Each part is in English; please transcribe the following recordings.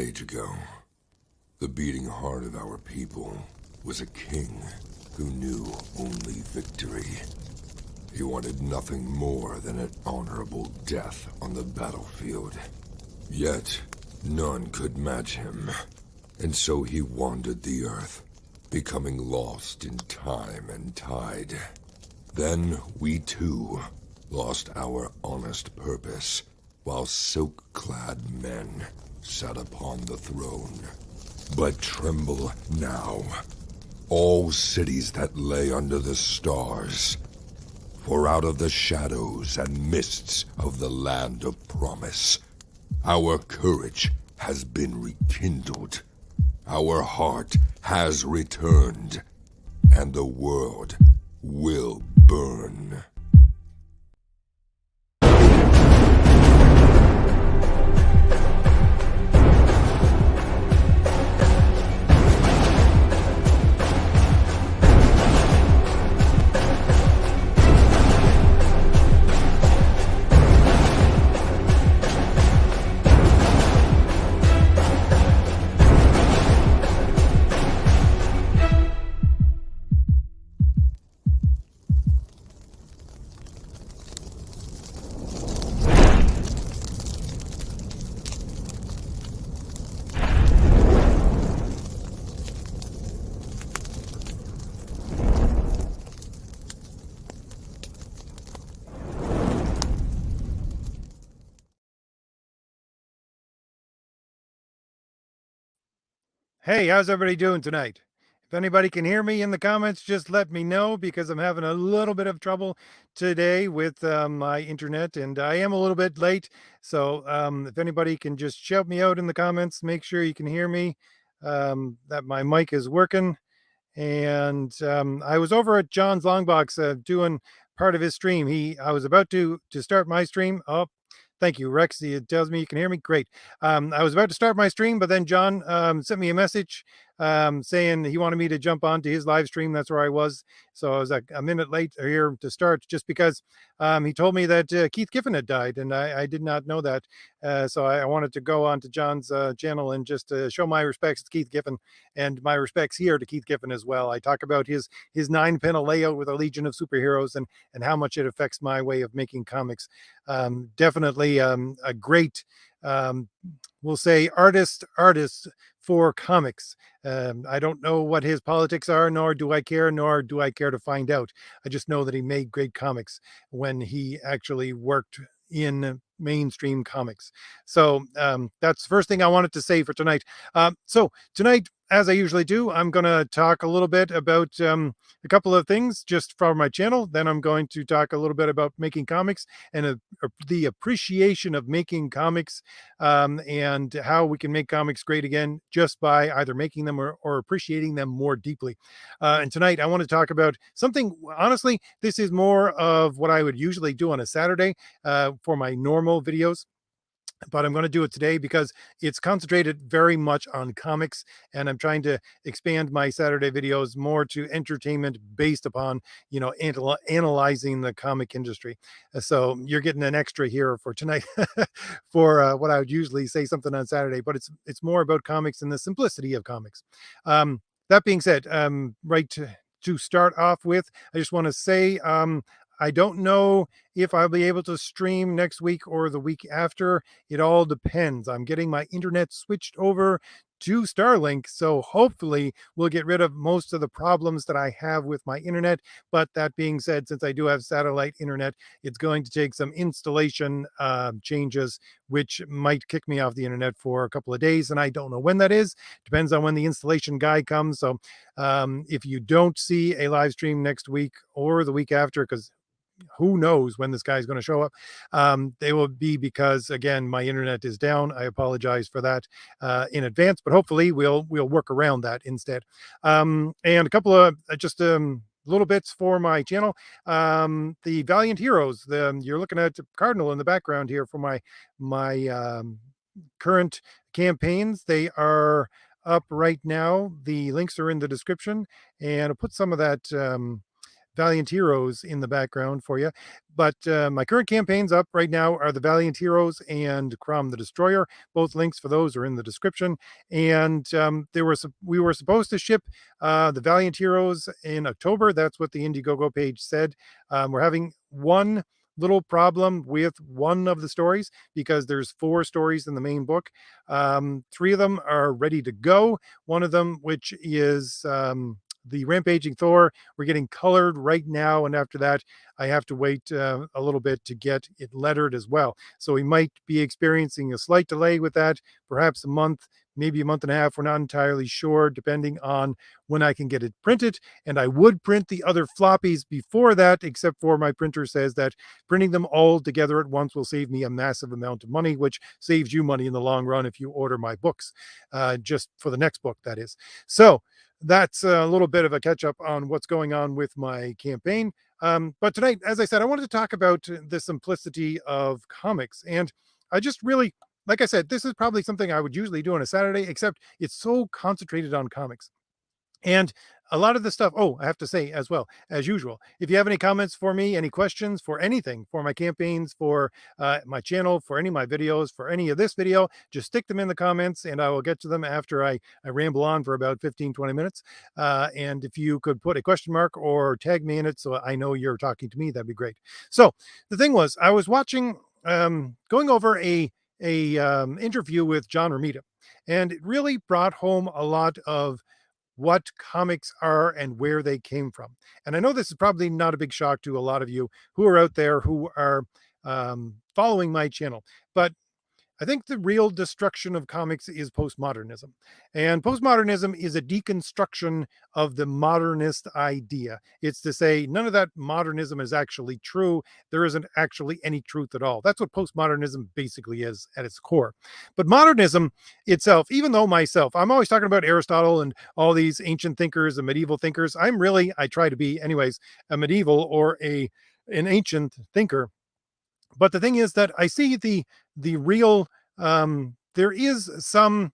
age ago, the beating heart of our people was a king who knew only victory. He wanted nothing more than an honorable death on the battlefield. Yet, none could match him, and so he wandered the earth, becoming lost in time and tide. Then we too lost our honest purpose, while silk-clad men sat upon the throne. But tremble now, all cities that lay under the stars, for out of the shadows and mists of the land of promise, our courage has been rekindled, our heart has returned, and the world will burn. Hey, how's everybody doing tonight? If anybody can hear me in the comments, just let me know because I'm having a little bit of trouble today with my internet and I am a little bit late. So if anybody can just shout me out in the comments, make sure you can hear me, that my mic is working. And I was over at John's Longbox doing part of his stream. I was about to start my stream. Oh, thank you, Rex. It tells me you can hear me. Great. I was about to start my stream, but then John sent me a message saying he wanted me to jump on to his live stream. That's where I was. So I was like a minute late here to start just because he told me that Keith Giffen had died, and I did not know that. So I wanted to go on to John's channel and just show my respects to Keith Giffen and my respects here to Keith Giffen as well. I talk about his 9-panel layout with a Legion of Superheroes and how much it affects my way of making comics. Definitely a great, we'll say, artist for comics. I don't know what his politics are, nor do I care to find out. I just know that he made great comics when he actually worked in mainstream comics. So that's the first thing I wanted to say for tonight. So tonight, as I usually do, I'm going to talk a little bit about a couple of things just for my channel. Then I'm going to talk a little bit about making comics and the appreciation of making comics and how we can make comics great again just by either making them or appreciating them more deeply. And tonight I want to talk about something, honestly, this is more of what I would usually do on a Saturday for my normal videos, but I'm going to do it today because it's concentrated very much on comics, and I'm trying to expand my Saturday videos more to entertainment based upon, analyzing the comic industry. So you're getting an extra here for tonight for what I would usually say something on Saturday, but it's more about comics and the simplicity of comics. That being said, right to start off with, I just want to say I don't know if I'll be able to stream next week or the week after. It all depends. I'm getting my internet switched over to Starlink, so hopefully we'll get rid of most of the problems that I have with my internet. But that being said, since I do have satellite internet, it's going to take some installation changes, which might kick me off the internet for a couple of days, and I don't know when that is. Depends on when the installation guy comes. So if you don't see a live stream next week or the week after, because who knows when this guy's going to show up. They will be because, again, my internet is down. I apologize for that in advance, but hopefully we'll work around that instead. And a couple of just little bits for my channel. The Valiant Heroes. You're looking at Cardinal in the background here for my current campaigns. They are up right now. The links are in the description, and I'll put some of that Valiant Heroes in the background for you. But my current campaigns up right now are the Valiant Heroes and Crom the Destroyer. Both links for those are in the description. And we were supposed to ship the Valiant Heroes in October. That's what the Indiegogo page said. We're having one little problem with one of the stories because there's 4 stories in the main book. 3 of them are ready to go. One of them, which is the Rampaging Thor, we're getting colored right now, and after that, I have to wait a little bit to get it lettered as well. So we might be experiencing a slight delay with that, perhaps a month, maybe a month and a half. We're not entirely sure, depending on when I can get it printed. And I would print the other floppies before that, except for my printer says that printing them all together at once will save me a massive amount of money, which saves you money in the long run if you order my books, just for the next book, that is. So that's a little bit of a catch up on what's going on with my campaign. But tonight, as I said, I wanted to talk about the simplicity of comics. And I just really, like I said, this is probably something I would usually do on a Saturday, except it's so concentrated on comics. And a lot of the stuff, oh, I have to say as well, as usual, if you have any comments for me, any questions for anything, for my campaigns, for my channel, for any of my videos, for any of this video, just stick them in the comments and I will get to them after I ramble on for about 15, 20 minutes. And if you could put a question mark or tag me in it so I know you're talking to me, that'd be great. So the thing was, I was watching, going over a interview with John Romita, and it really brought home a lot of what comics are and where they came from. And I know this is probably not a big shock to a lot of you who are out there who are following my channel, but I think the real destruction of comics is postmodernism. And postmodernism is a deconstruction of the modernist idea. It's to say none of that modernism is actually true. There isn't actually any truth at all. That's what postmodernism basically is at its core. But modernism itself, even though myself, I'm always talking about Aristotle and all these ancient thinkers and medieval thinkers. I try to be anyways, a medieval or an ancient thinker. But the thing is that I see the real there is some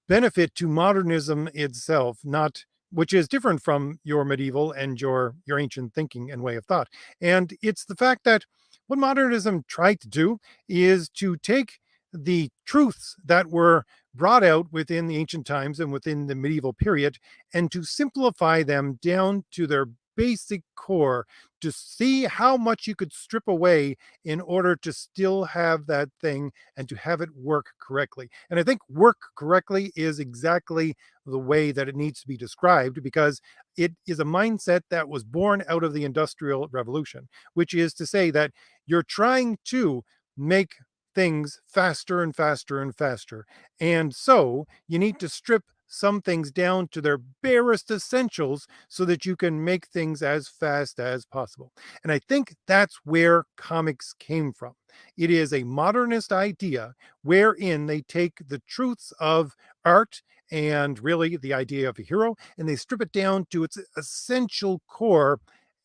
benefit to modernism itself, not which is different from your medieval and your ancient thinking and way of thought. And it's the fact that what modernism tried to do is to take the truths that were brought out within the ancient times and within the medieval period and to simplify them down to their basic core, to see how much you could strip away in order to still have that thing and to have it work correctly. And I think work correctly is exactly the way that it needs to be described, because it is a mindset that was born out of the Industrial Revolution, which is to say that you're trying to make things faster and faster and faster. And so you need to strip some things down to their barest essentials so that you can make things as fast as possible. And I think that's where comics came from. It is a modernist idea wherein they take the truths of art and really the idea of a hero and they strip it down to its essential core,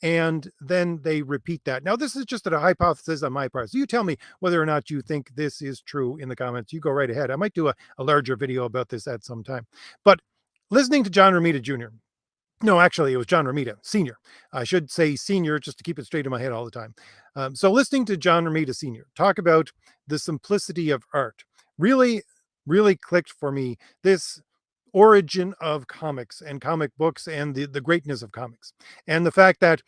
and then they repeat that. Now, this is just a hypothesis on my part. So you tell me whether or not you think this is true in the comments. You go right ahead. I might do a larger video about this at some time. But listening to John Romita Jr., no, actually, it was John Romita Sr. I should say senior just to keep it straight in my head all the time. So listening to John Romita Sr. talk about the simplicity of art really, really clicked for me this origin of comics and comic books and the greatness of comics. And the fact that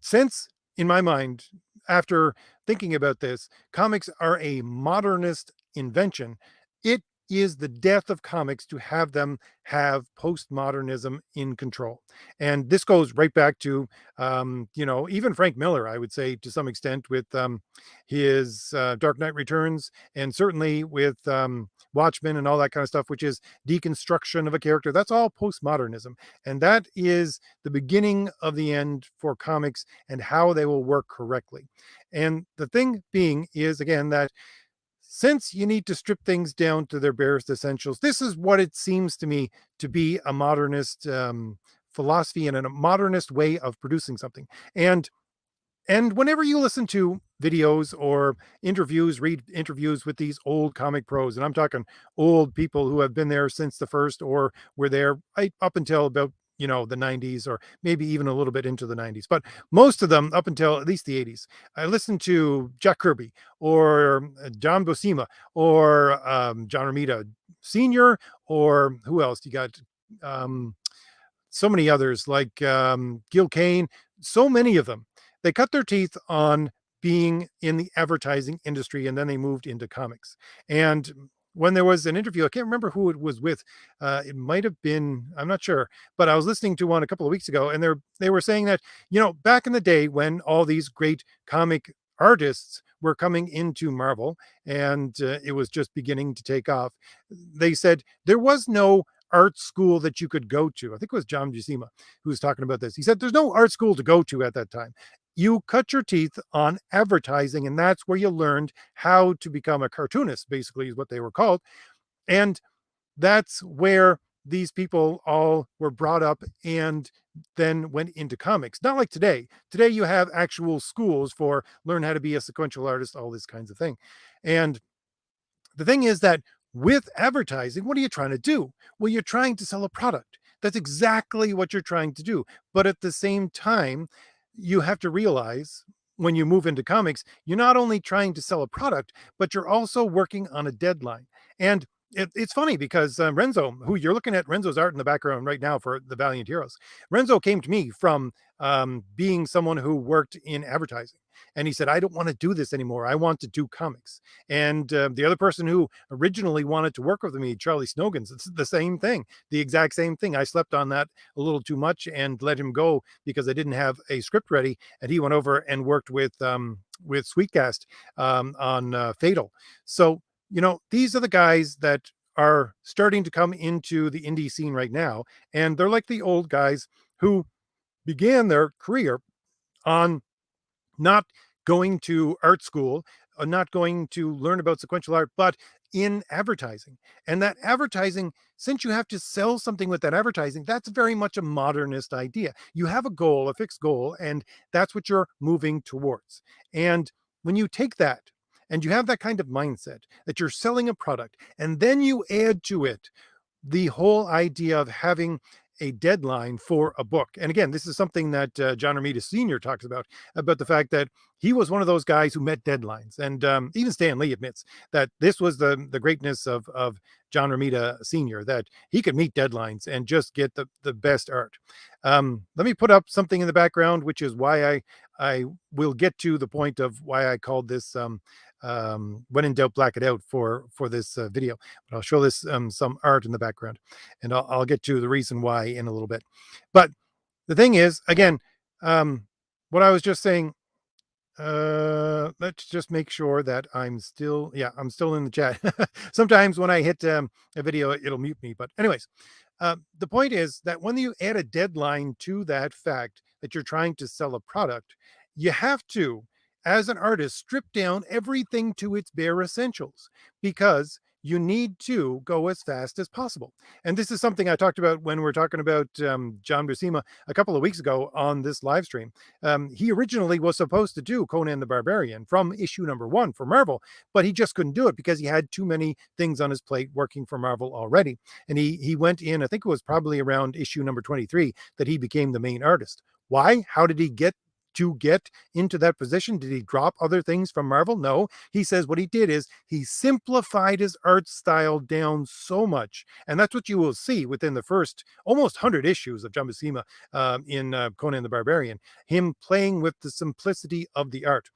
since, in my mind, after thinking about this, comics are a modernist invention, it is the death of comics to have them have postmodernism in control. And this goes right back to, even Frank Miller, I would say to some extent, with his Dark Knight Returns, and certainly with Watchmen and all that kind of stuff, which is deconstruction of a character. That's all postmodernism. And that is the beginning of the end for comics and how they will work correctly. And the thing being is, again, that since you need to strip things down to their barest essentials, this is what it seems to me to be a modernist philosophy and a modernist way of producing something. And whenever you listen to videos or interviews, read interviews with these old comic pros, and I'm talking old people who have been there since the first or were there right up until about the 90s, or maybe even a little bit into the 90s. But most of them up until at least the 80s, I listened to Jack Kirby or John Buscema or John Romita Sr., or who else? You got um, so many others like Gil Kane, so many of them. They cut their teeth on being in the advertising industry, and then they moved into comics. And when there was an interview, I can't remember who it was with. It might have been, I'm not sure, but I was listening to one a couple of weeks ago, and they were saying that, back in the day when all these great comic artists were coming into Marvel, and it was just beginning to take off, they said there was no art school that you could go to. I think it was John Buscema who was talking about this. He said there's no art school to go to at that time. You cut your teeth on advertising, and that's where you learned how to become a cartoonist, basically, is what they were called. And that's where these people all were brought up and then went into comics. Not like today. Today, you have actual schools for learn how to be a sequential artist, all this kinds of thing. And the thing is that with advertising, what are you trying to do? Well, you're trying to sell a product. That's exactly what you're trying to do. But at the same time, you have to realize when you move into comics, you're not only trying to sell a product, but you're also working on a deadline. And it's funny because Renzo, who you're looking at, Renzo's art in the background right now for the Valiant Heroes, Renzo came to me from being someone who worked in advertising. And he said, I don't want to do this anymore. I want to do comics. And the other person who originally wanted to work with me, Charlie Snogans, it's the same thing, the exact same thing. I slept on that a little too much and let him go because I didn't have a script ready. And he went over and worked with Sweetcast on Fatal. So, these are the guys that are starting to come into the indie scene right now. And they're like the old guys who began their career on not going to art school, not going to learn about sequential art, but in advertising. And that advertising, since you have to sell something with that advertising, that's very much a modernist idea. You have a goal, a fixed goal, and that's what you're moving towards. And when you take that and you have that kind of mindset that you're selling a product, and then you add to it the whole idea of having a deadline for a book. And again, this is something that John Romita Sr. talks about the fact that he was one of those guys who met deadlines. And even Stan Lee admits that this was the greatness of John Romita Sr., that he could meet deadlines and just get the best art. Let me put up something in the background, which is why I will get to the point of why I called this when in doubt, black it out for this video. But I'll show this some art in the background, and I'll get to the reason why in a little bit. But the thing is, again, what I was just saying, let's just make sure that I'm still in the chat. Sometimes when I hit a video, it'll mute me. But anyways, the point is that when you add a deadline to that fact that you're trying to sell a product, you have to, as an artist, strip down everything to its bare essentials, because you need to go as fast as possible. And this is something I talked about when we were talking about John Buscema a couple of weeks ago on this live stream. He originally was supposed to do Conan the Barbarian from issue number 1 for Marvel, but he just couldn't do it because he had too many things on his plate working for Marvel already. And he went in, I think it was probably around issue number 23 that he became the main artist. Why? How did he get into that position? Did he drop other things from Marvel? No. He says what he did is he simplified his art style down so much. And that's what you will see within the first almost 100 issues of John Buscema in Conan the Barbarian, him playing with the simplicity of the art.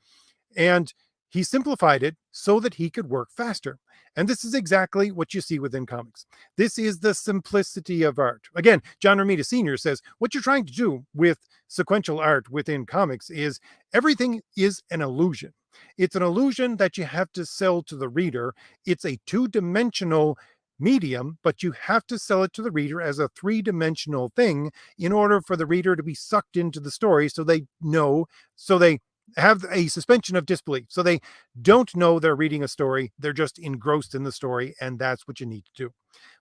And he simplified it so that he could work faster. And this is exactly what you see within comics. This is the simplicity of art. Again, John Romita Sr. says, what you're trying to do with sequential art within comics is everything is an illusion. It's an illusion that you have to sell to the reader. It's a two-dimensional medium, but you have to sell it to the reader as a three-dimensional thing in order for the reader to be sucked into the story, so they have a suspension of disbelief. So they don't know they're reading a story. They're just engrossed in the story. And that's what you need to do.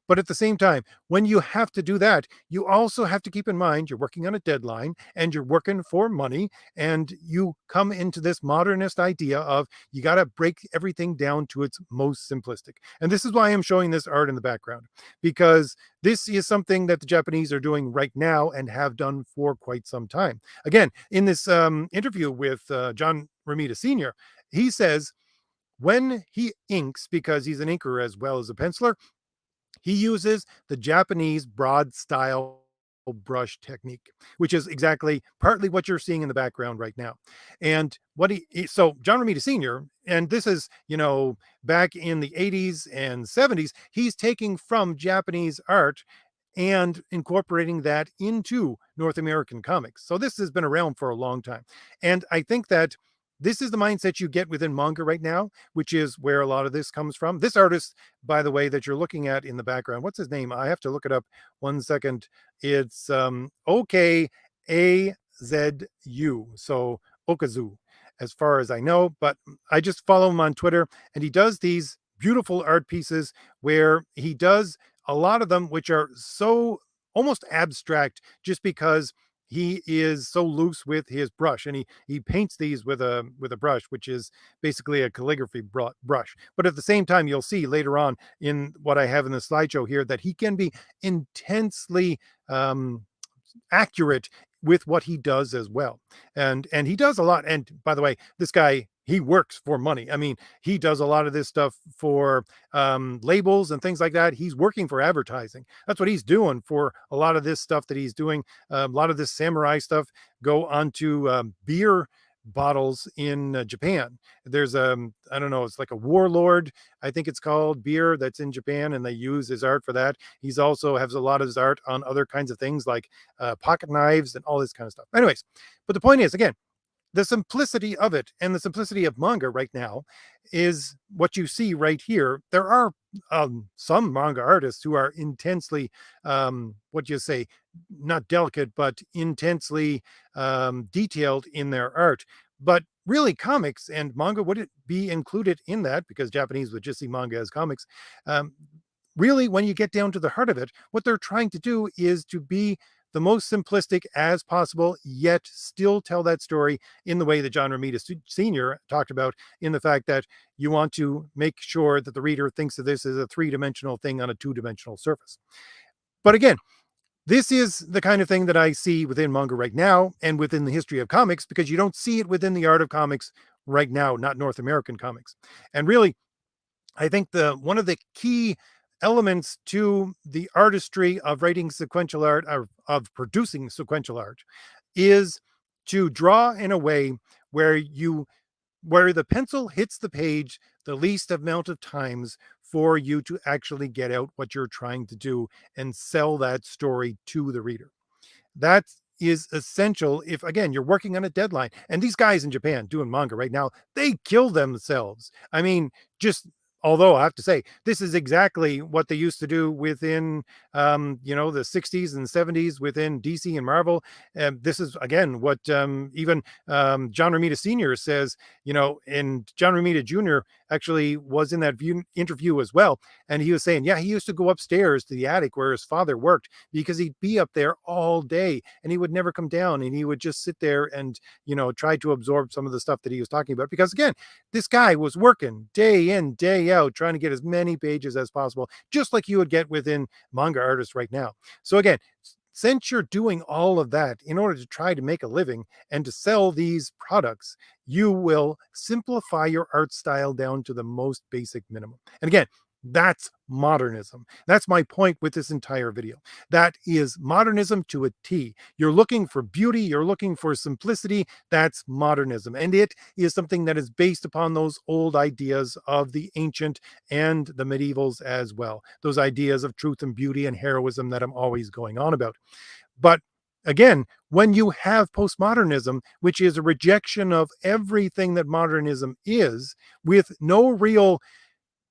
But at the same time, when you have to do that, you also have to keep in mind you're working on a deadline and you're working for money, and you come into this modernist idea of you got to break everything down to its most simplistic. And this is why I'm showing this art in the background, because this is something that the Japanese are doing right now and have done for quite some time. Again, in this interview with John Romita Sr., he says when he inks, because he's an inker as well as a penciler, he uses the Japanese broad style brush technique, which is exactly partly what you're seeing in the background right now. And so John Romita Sr., and this is, back in the 80s and 70s, he's taking from Japanese art and incorporating that into North American comics. So this has been around for a long time. And I think that this is the mindset you get within manga right now, which is where a lot of this comes from. This artist, by the way, that you're looking at in the background, what's his name? I have to look it up 1 second. It's OKAZU. So Okazu, as far as I know, but I just follow him on Twitter, and he does these beautiful art pieces where he does a lot of them which are so almost abstract, just because he is so loose with his brush, and he paints these with a brush which is basically a calligraphy brush. But at the same time, you'll see later on in what I have in the slideshow here that he can be intensely accurate with what he does as well. And he does a lot. And by the way, this guy, he works for money. I mean, he does a lot of this stuff for labels and things like that. He's working for advertising. That's what he's doing for a lot of this stuff that he's doing. A lot of this samurai stuff go onto beer bottles in Japan. There's I don't know, it's like a warlord, I think it's called, beer that's in Japan, and they use his art for that. He's also has a lot of his art on other kinds of things like pocket knives and all this kind of stuff. Anyways, but the point is, again, the simplicity of it and the simplicity of manga right now is what you see right here. There are some manga artists who are intensely, what do you say, not delicate, but intensely detailed in their art. But really, comics and manga wouldn't be included in that, because Japanese would just see manga as comics. Um, Really, when you get down to the heart of it, what they're trying to do is to be the most simplistic as possible, yet still tell that story in the way that John Romita Sr. talked about, in the fact that you want to make sure that the reader thinks of this as a three-dimensional thing on a two-dimensional surface. But again, this is the kind of thing that I see within manga right now and within the history of comics, because you don't see it within the art of comics right now, not North American comics. And really, I think the one of the key elements to the artistry of writing sequential art, of producing sequential art, is to draw in a way where the pencil hits the page the least amount of times for you to actually get out what you're trying to do and sell that story to the reader. That is essential if, again, you're working on a deadline. And these guys in Japan doing manga right now, they kill themselves. I mean, just although I have to say, this is exactly what they used to do within, the 60s and 70s within DC and Marvel. And this is, again, what even John Romita Sr. says, and John Romita Jr. actually was in that interview as well. And he was saying, yeah, he used to go upstairs to the attic where his father worked, because he'd be up there all day and he would never come down, and he would just sit there and, try to absorb some of the stuff that he was talking about. Because again, this guy was working day in, day out, trying to get as many pages as possible, just like you would get within manga artists right now. So again, since you're doing all of that in order to try to make a living and to sell these products, you will simplify your art style down to the most basic minimum. And again, that's modernism. That's my point with this entire video. That is modernism to a T. You're looking for beauty, you're looking for simplicity. That's modernism. And it is something that is based upon those old ideas of the ancient and the medievals as well. Those ideas of truth and beauty and heroism that I'm always going on about. But again, when you have postmodernism, which is a rejection of everything that modernism is, with no real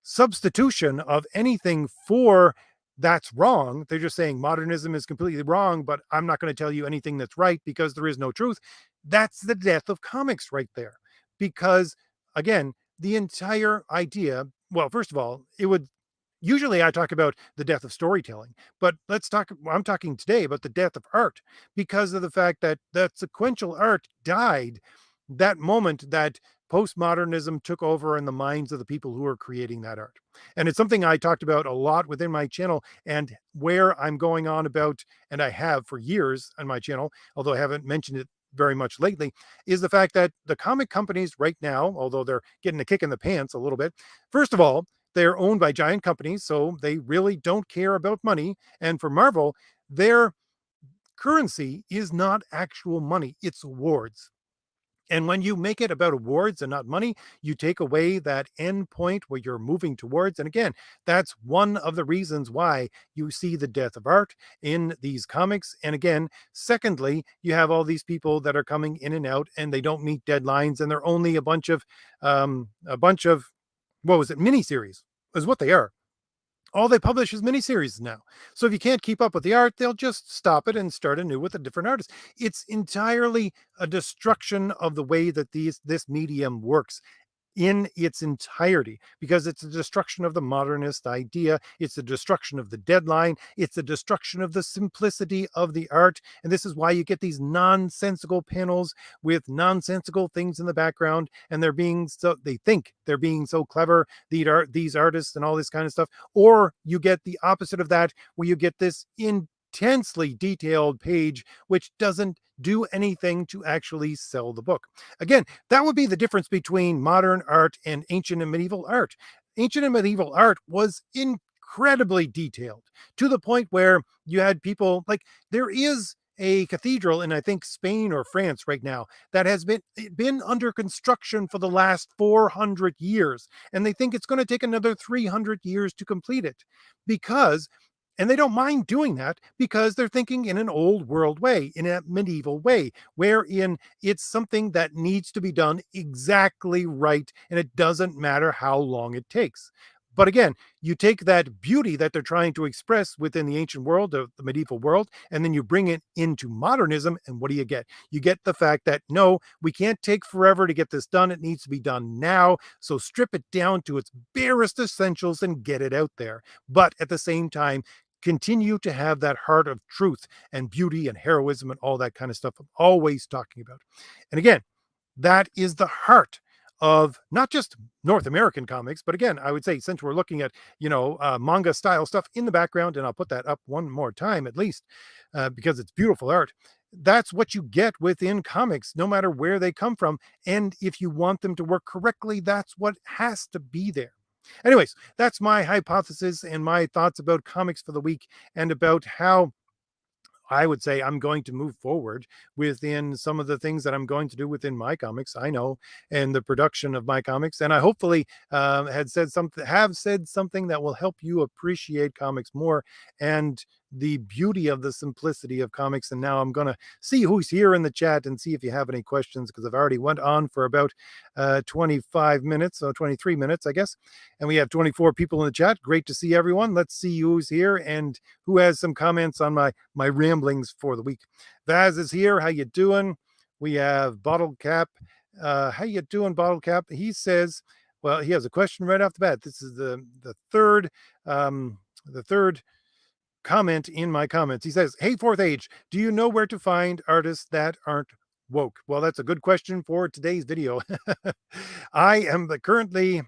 substitution of anything for that's wrong. They're just saying modernism is completely wrong, but I'm not going to tell you anything that's right because there is no truth. That's the death of comics right there. Because again, the entire idea, well, first of all, it would Usually I talk about the death of storytelling, but I'm talking today about the death of art because of the fact that sequential art died that moment that postmodernism took over in the minds of the people who are creating that art. And it's something I talked about a lot within my channel, and where I'm going on about, and I have for years on my channel, although I haven't mentioned it very much lately, is the fact that the comic companies right now, although they're getting a kick in the pants a little bit, first of all, they're owned by giant companies, so they really don't care about money. And for Marvel, their currency is not actual money, it's awards. And when you make it about awards and not money, you take away that end point where you're moving towards. And again, that's one of the reasons why you see the death of art in these comics. And again, secondly, you have all these people that are coming in and out and they don't meet deadlines, and they're only a bunch of, what was it, miniseries is what they are. All they publish is miniseries now. So if you can't keep up with the art, they'll just stop it and start anew with a different artist. It's entirely a destruction of the way that this medium works in its entirety, because it's a destruction of the modernist idea, it's a destruction of the deadline, it's a destruction of the simplicity of the art. And this is why you get these nonsensical panels with nonsensical things in the background, and they think they're being so clever, these artists and all this kind of stuff. Or you get the opposite of that, where you get this intensely detailed page which doesn't do anything to actually sell the book. Again, that would be the difference between modern art and ancient and medieval art. Ancient and medieval art was incredibly detailed, to the point where you had people like, there is a cathedral in, I think, Spain or France right now that has been under construction for the last 400 years, and they think it's going to take another 300 years to complete it, because and they don't mind doing that because they're thinking in an old world way, in a medieval way, wherein it's something that needs to be done exactly right, and it doesn't matter how long it takes. But again, you take that beauty that they're trying to express within the ancient world, of the medieval world, and then you bring it into modernism, and what do you get? You get the fact that no, we can't take forever to get this done. It needs to be done now. So strip it down to its barest essentials and get it out there. But at the same time, continue to have that heart of truth and beauty and heroism and all that kind of stuff I'm always talking about. And again, that is the heart of not just North American comics, but again, I would say, since we're looking at, manga style stuff in the background, and I'll put that up one more time at least, because it's beautiful art. That's what you get within comics, no matter where they come from. And if you want them to work correctly, that's what has to be there. Anyways, that's my hypothesis and my thoughts about comics for the week, and about how I would say I'm going to move forward within some of the things that I'm going to do within my comics. I know, and the production of my comics, and I hopefully have said something that will help you appreciate comics more, and the beauty of the simplicity of comics. And now I'm going to see who's here in the chat and see if you have any questions, because I've already went on for about 25 minutes, so 23 minutes, I guess, and we have 24 people in the chat. Great to see everyone. Let's see who's here and who has some comments on my ramblings for the week. Vaz is here. How you doing? We have Bottle Cap. How you doing, Bottle Cap? He says, well, he has a question right off the bat. This is the third comment in my comments. He says, "Hey, Fourth Age, do you know where to find artists that aren't woke?" Well, that's a good question for today's video. I am currently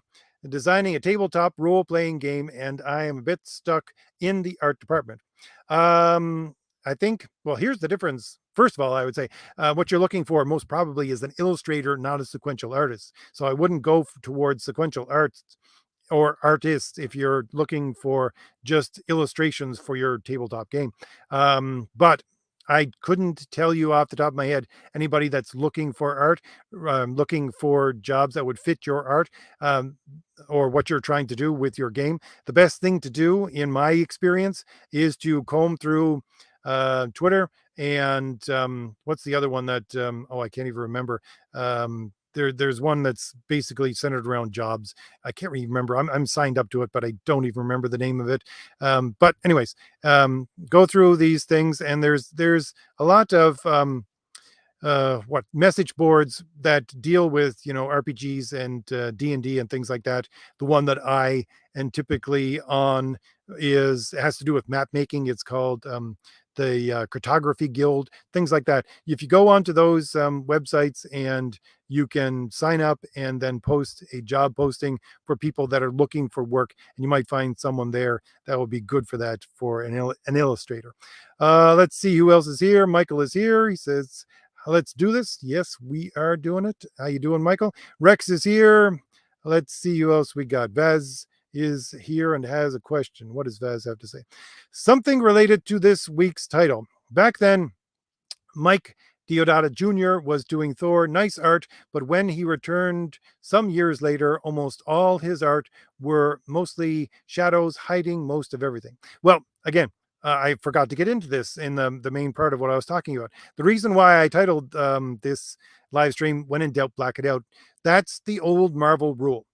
designing a tabletop role-playing game, and I am a bit stuck in the art department. I think, well, here's the difference. First of all, I would say what you're looking for most probably is an illustrator, not a sequential artist. So I wouldn't go towards sequential arts or artists if you're looking for just illustrations for your tabletop game. But I couldn't tell you off the top of my head anybody that's looking for art, looking for jobs that would fit your art, or what you're trying to do with your game. The best thing to do, in my experience, is to comb through Twitter and what's the other one that I can't even remember. There's one that's basically centered around jobs. I can't really remember. I'm signed up to it, but I don't even remember the name of it. But anyways, go through these things, and there's a lot of what message boards that deal with RPGs and D&D and things like that. The one that I am typically on is has to do with map making. It's called the Cartography Guild, things like that. If you go onto those websites and you can sign up and then post a job posting for people that are looking for work, and you might find someone there that will be good for that, for an illustrator. Let's see who else is here. Michael is here. He says, let's do this. Yes, we are doing it. How you doing, Michael? Rex is here. Let's see who else we got. Vaz is here and has a question. What does Vaz have to say? Something related to this week's title. Back then, Mike Deodato Jr. was doing Thor. Nice art, but when he returned some years later, almost all his art were mostly shadows hiding most of everything. Well, again, I forgot to get into this in the main part of what I was talking about. The reason why I titled this live stream "When in Doubt, Black It Out," that's the old Marvel rule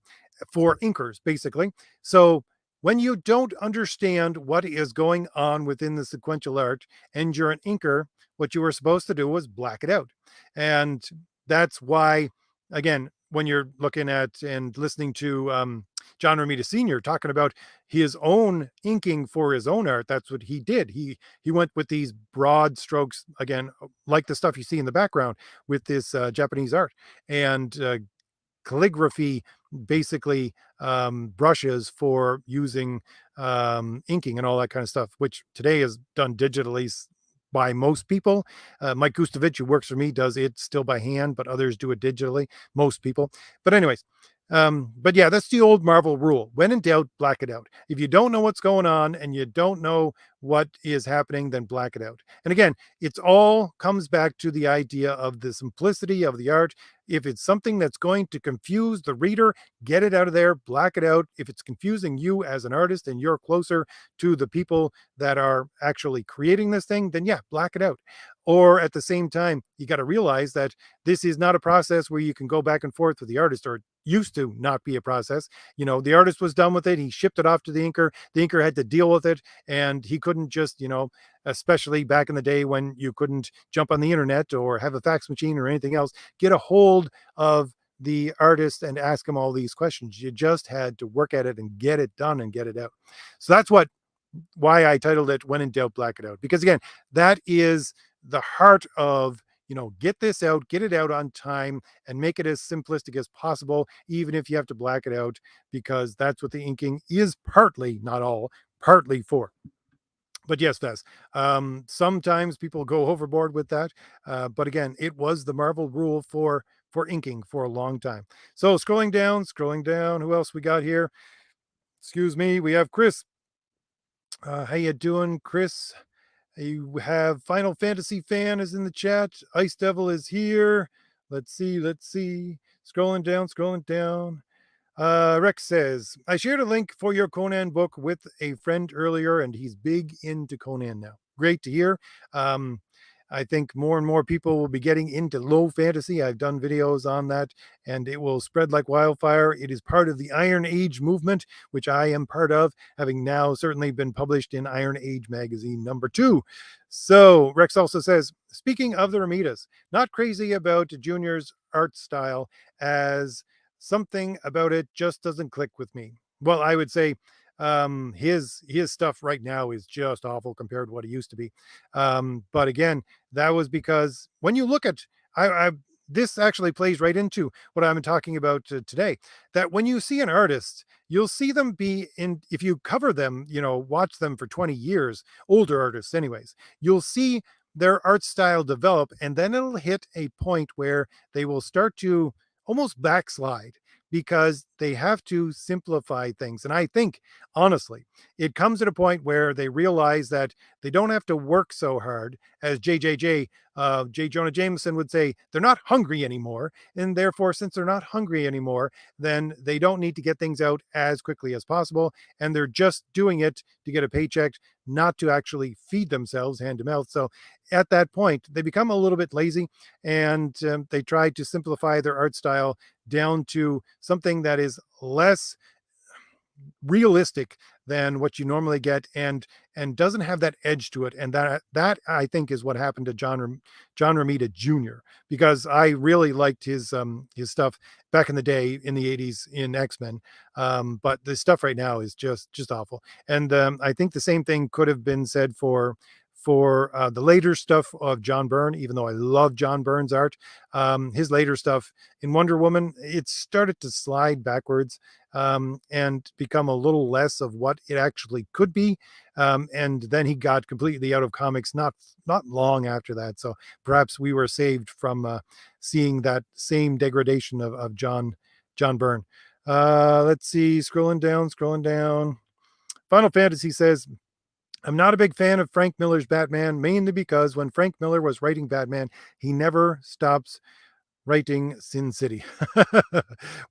for inkers, basically. So when you don't understand what is going on within the sequential art and you're an inker, what you were supposed to do was black it out. And that's why, again, when you're looking at and listening to John Romita Sr. talking about his own inking for his own art, that's what he did. He went with these broad strokes, again, like the stuff you see in the background with this Japanese art, and calligraphy, basically brushes for using inking and all that kind of stuff, which today is done digitally by most people. Mike Gustovich, who works for me, does it still by hand, but others do it digitally, most people. But anyways, but yeah, that's the old Marvel rule. When in doubt, black it out. If you don't know what's going on and you don't know what is happening, then black it out. And again, it's all comes back to the idea of the simplicity of the art. If it's something that's going to confuse the reader, get it out of there, black it out. If it's confusing you as an artist and you're closer to the people that are actually creating this thing, then yeah, black it out. Or at the same time, you got to realize that this is not a process where you can go back and forth with the artist, or used to not be a process. The artist was done with it. He shipped it off to the inker. The inker had to deal with it, and he couldn't just, especially back in the day when you couldn't jump on the internet or have a fax machine or anything else, get a hold of the artist and ask him all these questions. You just had to work at it and get it done and get it out. So that's why I titled it "When in Doubt, Black It Out," because again, that is the heart of, get this out, get it out on time, and make it as simplistic as possible, even if you have to black it out, because that's what the inking is partly, not all, partly for. But yes, Fez, sometimes people go overboard with that. But again, it was the Marvel rule for inking for a long time. So scrolling down, who else we got here? Excuse me, we have Chris. How you doing, Chris? You have Final Fantasy fan is in the chat. Ice Devil is here. Let's see. Scrolling down. Rex says, I shared a link for your Conan book with a friend earlier, and he's big into Conan now. Great to hear. Um, I think more and more people will be getting into low fantasy. I've done videos on that, and it will spread like wildfire. It is part of the Iron Age movement, which I am part of, having now certainly been published in Iron Age magazine #2. So Rex also says, speaking of the Ramitas, not crazy about Junior's art style, as something about it just doesn't click with me. Well, I would say his stuff right now is just awful compared to what it used to be. But again, that was because when you look at I this actually plays right into what I'm talking about today, that when you see an artist, you'll see them be in, if you cover them, watch them for 20 years, older artists anyways, you'll see their art style develop, and then it'll hit a point where they will start to almost backslide because they have to simplify things. And I think, honestly, it comes at a point where they realize that they don't have to work so hard. As J. Jonah Jameson would say, they're not hungry anymore. And therefore, since they're not hungry anymore, then they don't need to get things out as quickly as possible. And they're just doing it to get a paycheck, not to actually feed themselves hand to mouth. So at that point, they become a little bit lazy, and they try to simplify their art style down to something that is less realistic than what you normally get, and doesn't have that edge to it. And that I think is what happened to John Romita Jr., because I really liked his stuff back in the day in the 80s in X-Men. But the stuff right now is just awful. And I think the same thing could have been said for the later stuff of John Byrne. Even though I love John Byrne's art, his later stuff in Wonder Woman, it started to slide backwards, and become a little less of what it actually could be. And then he got completely out of comics not long after that. So perhaps we were saved from seeing that same degradation of John Byrne. Let's see, scrolling down. Final Fantasy says, I'm not a big fan of Frank Miller's Batman, mainly because when Frank Miller was writing Batman, he never stops writing Sin City.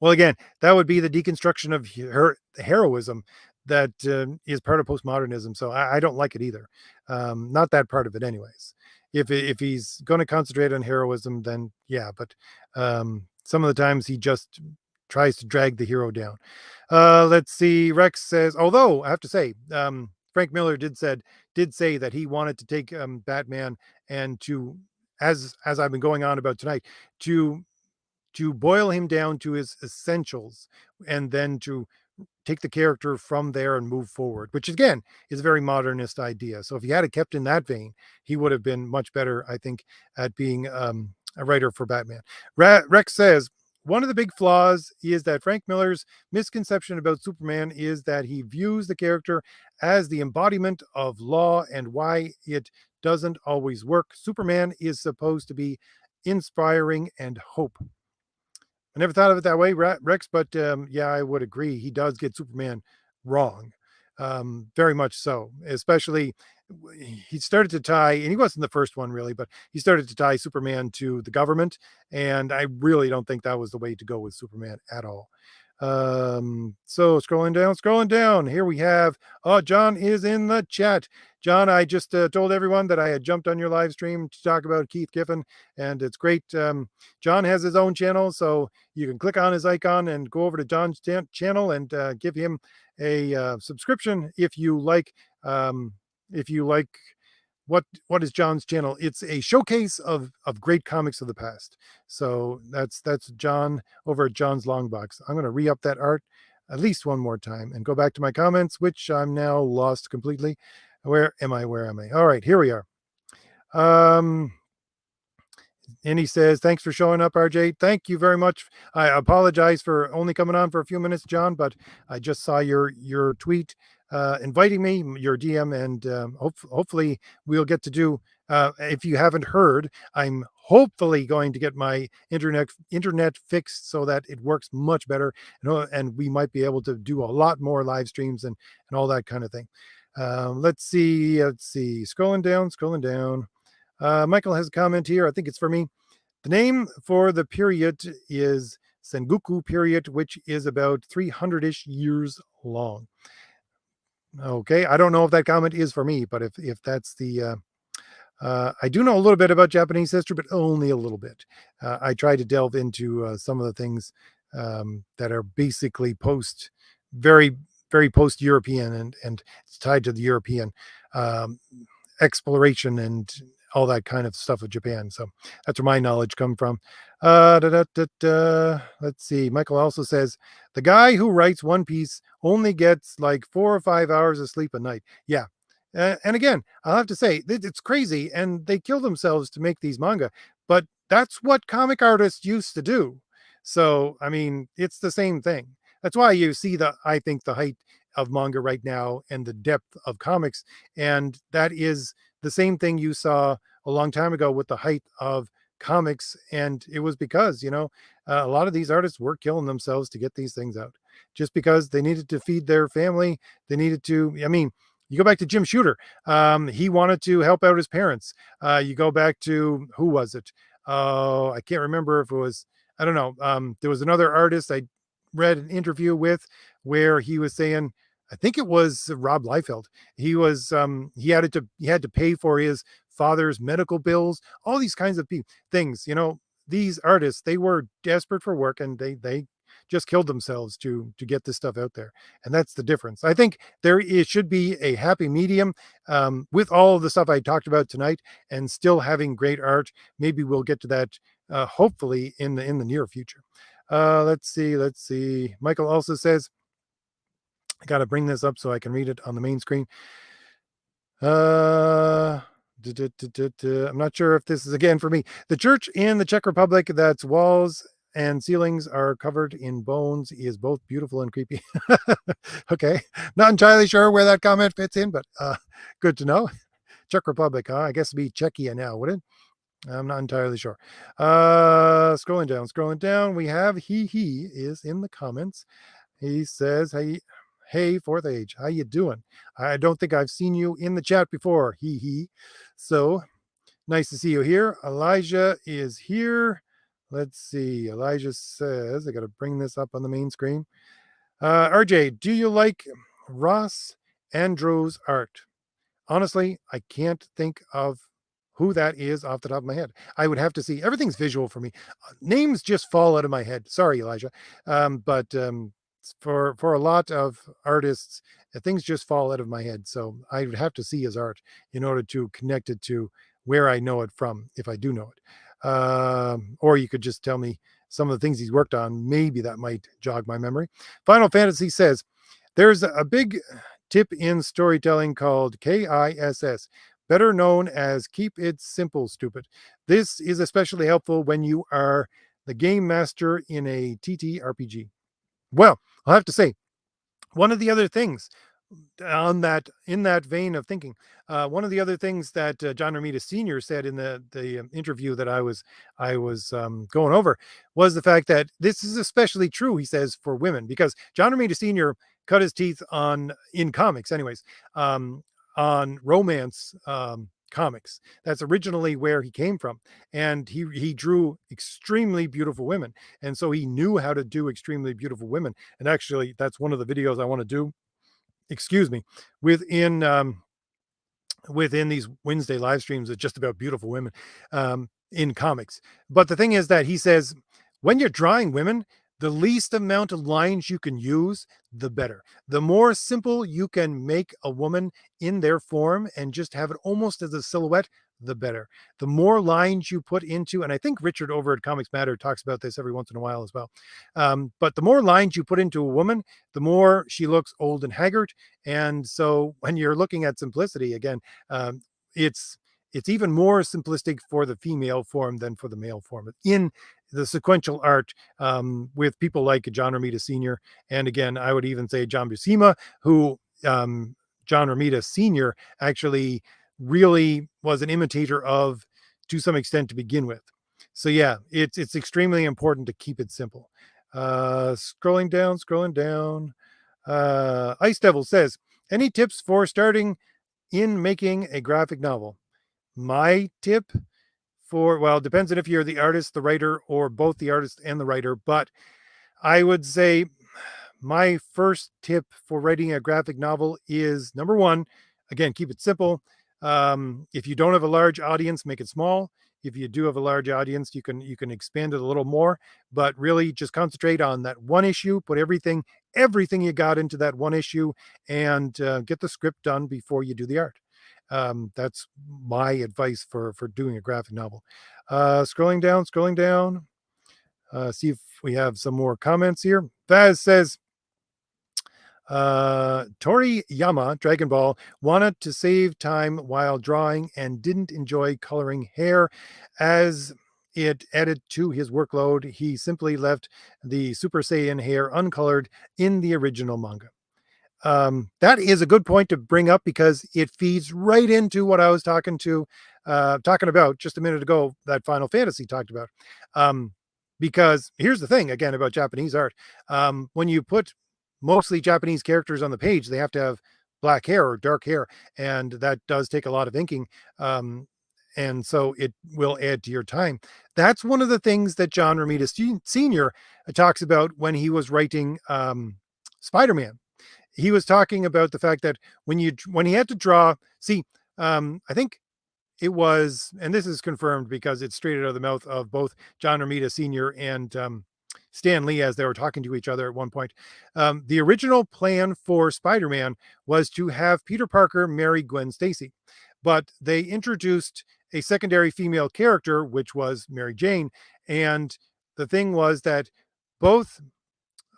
Well, again, that would be the deconstruction of her heroism that is part of postmodernism. So I don't like it either. Not that part of it, anyways. If he's going to concentrate on heroism, then yeah. But some of the times he just tries to drag the hero down. Let's see. Rex says, although I have to say, Frank Miller did say that he wanted to take Batman and to, as I've been going on about tonight, to boil him down to his essentials, and then to take the character from there and move forward, which again is a very modernist idea. So if he had it kept in that vein, he would have been much better, I think, at being a writer for Batman. Rex says, one of the big flaws is that Frank Miller's misconception about Superman is that he views the character as the embodiment of law, and why it doesn't always work. Superman is supposed to be inspiring and hope. I never thought of it that way, Rex, but yeah, I would agree. He does get Superman wrong, very much so. Especially, he started to tie, and he wasn't the first one really, but he started to tie Superman to the government, and I really don't think that was the way to go with Superman at all. So scrolling down, here we have, oh, John is in the chat. John, I just told everyone that I had jumped on your live stream to talk about Keith Giffen, and it's great. John has his own channel, so you can click on his icon and go over to John's channel and give him a subscription if you like. If you like, what is John's channel? It's a showcase of great comics of the past. So that's John over at John's Longbox. I'm going to re-up that art at least one more time and go back to my comments, which I'm now lost completely. Where am I? All right, here we are. And he says, thanks for showing up, RJ. Thank you very much. I apologize for only coming on for a few minutes, John, but I just saw your tweet inviting me, your DM, and hopefully we'll get to do, if you haven't heard, I'm hopefully going to get my internet fixed so that it works much better, and we might be able to do a lot more live streams and all that kind of thing. Let's see. Scrolling down. Michael has a comment here. I think it's for me. The name for the period is Sengoku period, which is about 300-ish years long. Okay, I don't know if that comment is for me, but if that's the I do know a little bit about Japanese history, but only a little bit. I try to delve into some of the things that are basically very, very post-European, and it's tied to the European exploration and all that kind of stuff of Japan. So that's where my knowledge come from. Let's see. Michael also says, the guy who writes One Piece only gets like 4 or 5 hours of sleep a night. Yeah. And again, I'll have to say, it's crazy, and they kill themselves to make these manga, but that's what comic artists used to do. So, I mean, it's the same thing. That's why you see I think the height of manga right now and the depth of comics. And that is the same thing you saw a long time ago with the height of comics. And it was because, a lot of these artists were killing themselves to get these things out, just because they needed to feed their family. They needed to, I mean, you go back to Jim Shooter. He wanted to help out his parents. You go back to, who was it? Oh, I can't remember if it was, I don't know. There was another artist I read an interview with where he was saying, I think it was Rob Liefeld. He was he had to pay for his father's medical bills, all these kinds of things. These artists, they were desperate for work, and they just killed themselves to get this stuff out there, and that's the difference. I think it should be a happy medium with all of the stuff I talked about tonight, and still having great art. Maybe we'll get to that hopefully in the near future. Let's see. Michael also says, I got to bring this up so I can read it on the main screen. I'm not sure if this is again for me. The church in the Czech Republic that's walls and ceilings are covered in bones is both beautiful and creepy. Okay, not entirely sure where that comment fits in, but good to know. Czech Republic, huh? I guess it'd be Czechia now, would it? I'm not entirely sure. Scrolling down, we have he is in the comments. He says, hey, Fourth Age, how you doing? I don't think I've seen you in the chat before. So nice to see you here. Elijah is here. Let's see. Elijah says, I got to bring this up on the main screen. RJ, do you like Ross Andrew's art? Honestly, I can't think of who that is off the top of my head. I would have to see. Everything's visual for me. Names just fall out of my head. Sorry, Elijah. But for a lot of artists, things just fall out of my head. So I would have to see his art in order to connect it to where I know it from, if I do know it. Or you could just tell me some of the things he's worked on. Maybe that might jog my memory. Final Fantasy says, there's a big tip in storytelling called KISS, better known as Keep It Simple, Stupid. This is especially helpful when you are the game master in a TTRPG. Well, I'll have to say, one of the other things in that vein of thinking, one of the other things that John Romita Sr. said in the interview that I was going over was the fact that this is especially true, he says, for women, because John Romita Sr. cut his teeth in comics, anyways, on romance comics. That's originally where he came from, and he drew extremely beautiful women, and so he knew how to do extremely beautiful women. And actually, that's one of the videos I want to do, excuse me, within these Wednesday live streams is just about beautiful women in comics. But the thing is that he says, when you're drawing women, the least amount of lines you can use, the better. The more simple you can make a woman in their form and just have it almost as a silhouette, the better. The more lines you put into, and I think Richard over at Comics Matter talks about this every once in a while as well. But the more lines you put into a woman, the more she looks old and haggard. And so when you're looking at simplicity, again, it's even more simplistic for the female form than for the male form in the sequential art, with people like John Romita Sr. And again, I would even say John Buscema, who John Romita Sr. actually really was an imitator of to some extent to begin with. So yeah, it's extremely important to keep it simple. Scrolling down. Ice Devil says, any tips for starting in making a graphic novel? My tip well, it depends on if you're the artist, the writer, or both the artist and the writer, but I would say my first tip for writing a graphic novel is, number one, again, keep it simple. If you don't have a large audience, make it small. If you do have a large audience, you can expand it a little more, but really just concentrate on that one issue. Put everything you got into that one issue, and get the script done before you do the art. That's my advice for doing a graphic novel. Scrolling down. See if we have some more comments here. Vaz says, Toriyama, Dragon Ball, wanted to save time while drawing and didn't enjoy coloring hair as it added to his workload. He simply left the Super Saiyan hair uncolored in the original manga. That is a good point to bring up because it feeds right into what I was talking about just a minute ago, that Final Fantasy talked about. Because here's the thing, again, about Japanese art. When you put mostly Japanese characters on the page, they have to have black hair or dark hair, and that does take a lot of inking. And so it will add to your time. That's one of the things that John Romita Sr. talks about when he was writing Spider-Man. He was talking about the fact that when he had to draw, I think it was, and this is confirmed because it's straight out of the mouth of both John Romita Sr. and Stan Lee as they were talking to each other at one point. The original plan for Spider-Man was to have Peter Parker marry Gwen Stacy, but they introduced a secondary female character, which was Mary Jane. And the thing was that both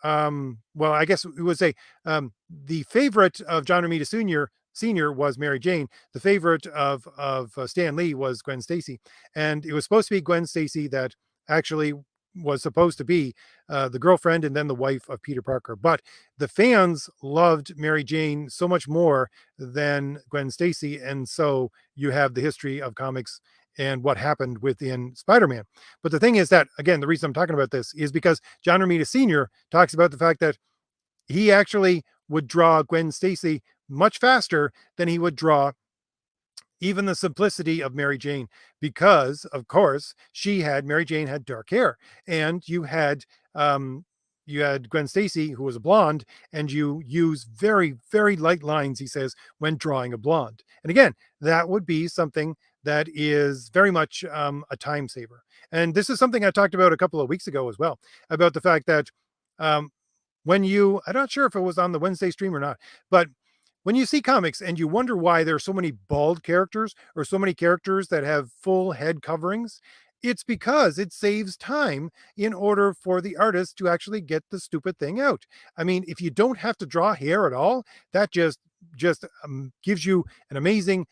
well, I guess we would say the favorite of John Romita Senior was Mary Jane. The favorite of Stan Lee was Gwen Stacy, and it was supposed to be Gwen Stacy that actually was supposed to be the girlfriend and then the wife of Peter Parker. But the fans loved Mary Jane so much more than Gwen Stacy, and so you have the history of comics and what happened within Spider-Man. But the thing is that, again, the reason I'm talking about this is because John Romita Sr. talks about the fact that he actually would draw Gwen Stacy much faster than he would draw even the simplicity of Mary Jane, because of course Mary Jane had dark hair, and you had Gwen Stacy who was a blonde, and you use very very light lines, he says, when drawing a blonde. And again, that would be something that is very much a time saver. And this is something I talked about a couple of weeks ago as well, about the fact that um, I'm not sure if it was on the Wednesday stream or not, but when you see comics and you wonder why there are so many bald characters or so many characters that have full head coverings, it's because it saves time in order for the artist to actually get the stupid thing out. I mean, if you don't have to draw hair at all, that just gives you an amazing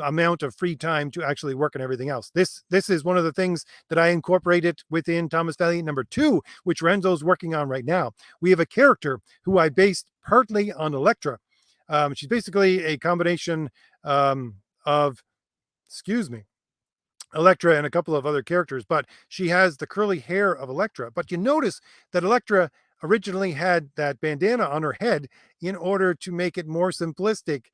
amount of free time to actually work on everything else. This is one of the things that I incorporated within Thomas Valiant #2, which Renzo's working on right now. We have a character who I based partly on Elektra. She's basically a combination of, excuse me, Elektra and a couple of other characters, but she has the curly hair of Elektra. But you notice that Elektra originally had that bandana on her head in order to make it more simplistic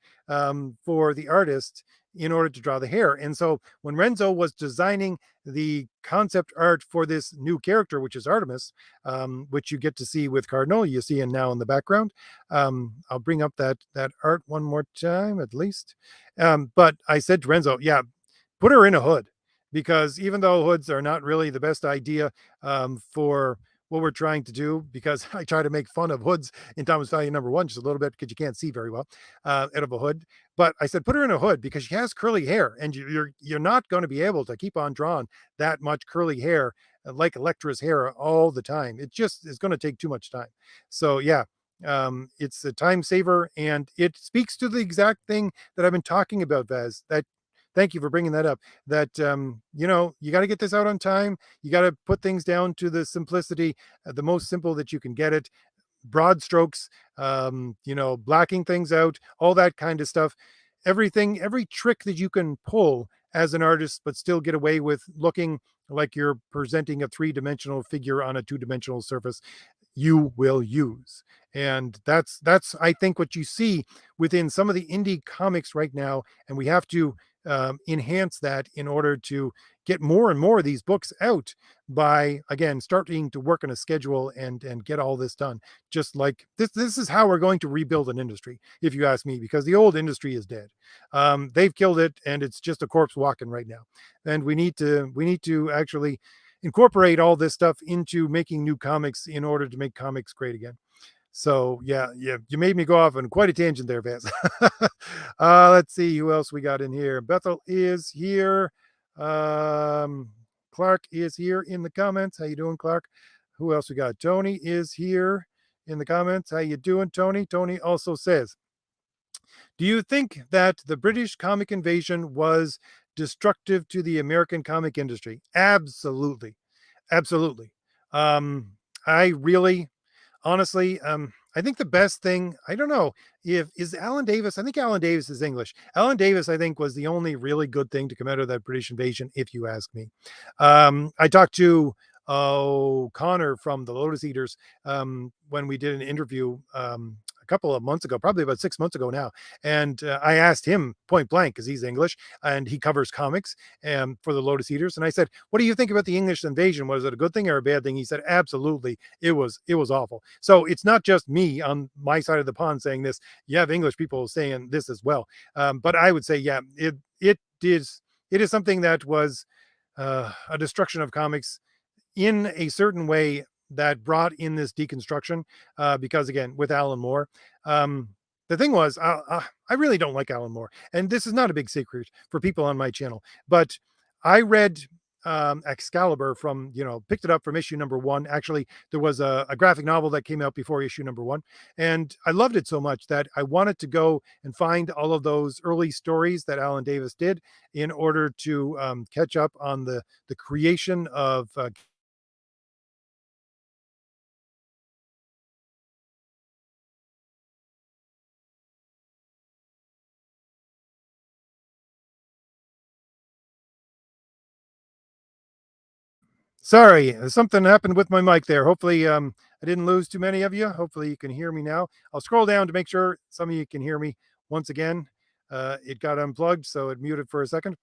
for the artist in order to draw the hair. And so when Renzo was designing the concept art for this new character, which is Artemis, which you get to see with Cardinal, you see him now in the background. I'll bring up that art one more time at least. But I said to Renzo, yeah, put her in a hood, because even though hoods are not really the best idea for what we're trying to do, because I try to make fun of hoods in Thomas Valiant #1 just a little bit because you can't see very well out of a hood. But I said, put her in a hood because she has curly hair, and you're not going to be able to keep on drawing that much curly hair like Electra's hair all the time. It just is going to take too much time. So yeah, it's a time saver, and it speaks to the exact thing that I've been talking about, Vaz. That thank you for bringing that up. That you got to get this out on time. You got to put things down to the simplicity, the most simple that you can get it. Broad strokes, blacking things out, all that kind of stuff. Everything, every trick that you can pull as an artist, but still get away with looking like you're presenting a three-dimensional figure on a two-dimensional surface, you will use. And that's I think what you see within some of the indie comics right now, and we have to enhance that in order to get more and more of these books out by, again, starting to work on a schedule and get all this done. Just like this is how we're going to rebuild an industry, if you ask me, because the old industry is dead. They've killed it, and it's just a corpse walking right now. And we need to actually incorporate all this stuff into making new comics in order to make comics great again. So yeah, you made me go off on quite a tangent there, Vance. Let's see who else we got in here. Bethel is here. Clark is here in the comments. How you doing, Clark? Who else we got? Tony is here in the comments. How you doing, Tony? Tony also says, do you think that the British comic invasion was destructive to the American comic industry? Absolutely. Absolutely. I really, honestly, I think the best thing, I don't know if is Alan Davis. I think Alan Davis is English. Alan Davis, I think, was the only really good thing to come out of that British invasion, if you ask me. I talked to Connor from the Lotus Eaters when we did an interview a couple of months ago, probably about 6 months ago now. And I asked him point blank, because he's English and he covers comics for the Lotus Eaters. And I said, what do you think about the English invasion? Was it a good thing or a bad thing? He said, absolutely. It was awful. So it's not just me on my side of the pond saying this. You have English people saying this as well. But I would say, yeah, it is something that was a destruction of comics in a certain way, that brought in this deconstruction, because again, with Alan Moore, um, the thing was, I really don't like Alan Moore, and this is not a big secret for people on my channel. But I read Excalibur from, picked it up from issue number one. Actually, there was a graphic novel that came out before issue number one, and I loved it so much that I wanted to go and find all of those early stories that Alan Davis did in order to catch up on the creation of Sorry, something happened with my mic there. Hopefully, I didn't lose too many of you. Hopefully, you can hear me now. I'll scroll down to make sure some of you can hear me once again. It got unplugged, so it muted for a second.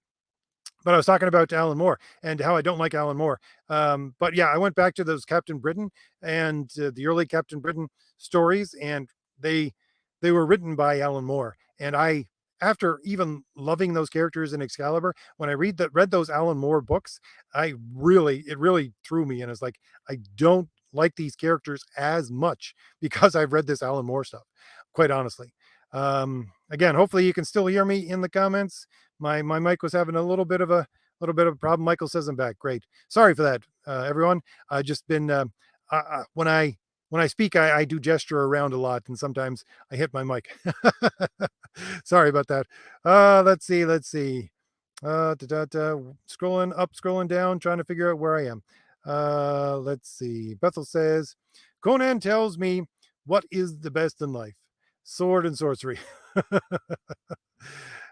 But I was talking about Alan Moore and how I don't like Alan Moore. But yeah, I went back to those Captain Britain and the early Captain Britain stories, and they they were written by Alan Moore. And I, after even loving those characters in Excalibur, when I read those Alan Moore books, it really threw me, and it's like I don't like these characters as much because I've read this Alan Moore stuff. Quite honestly. Again, hopefully you can still hear me in the comments. My mic was having a little bit of a problem. Michael says I'm back. Great. Sorry for that, everyone. I just been when I speak, I do gesture around a lot, and sometimes I hit my mic. Sorry about that. Let's see. Let's see. Scrolling up, scrolling down, trying to figure out where I am. Let's see. Bethel says, Conan tells me what is the best in life: sword and sorcery.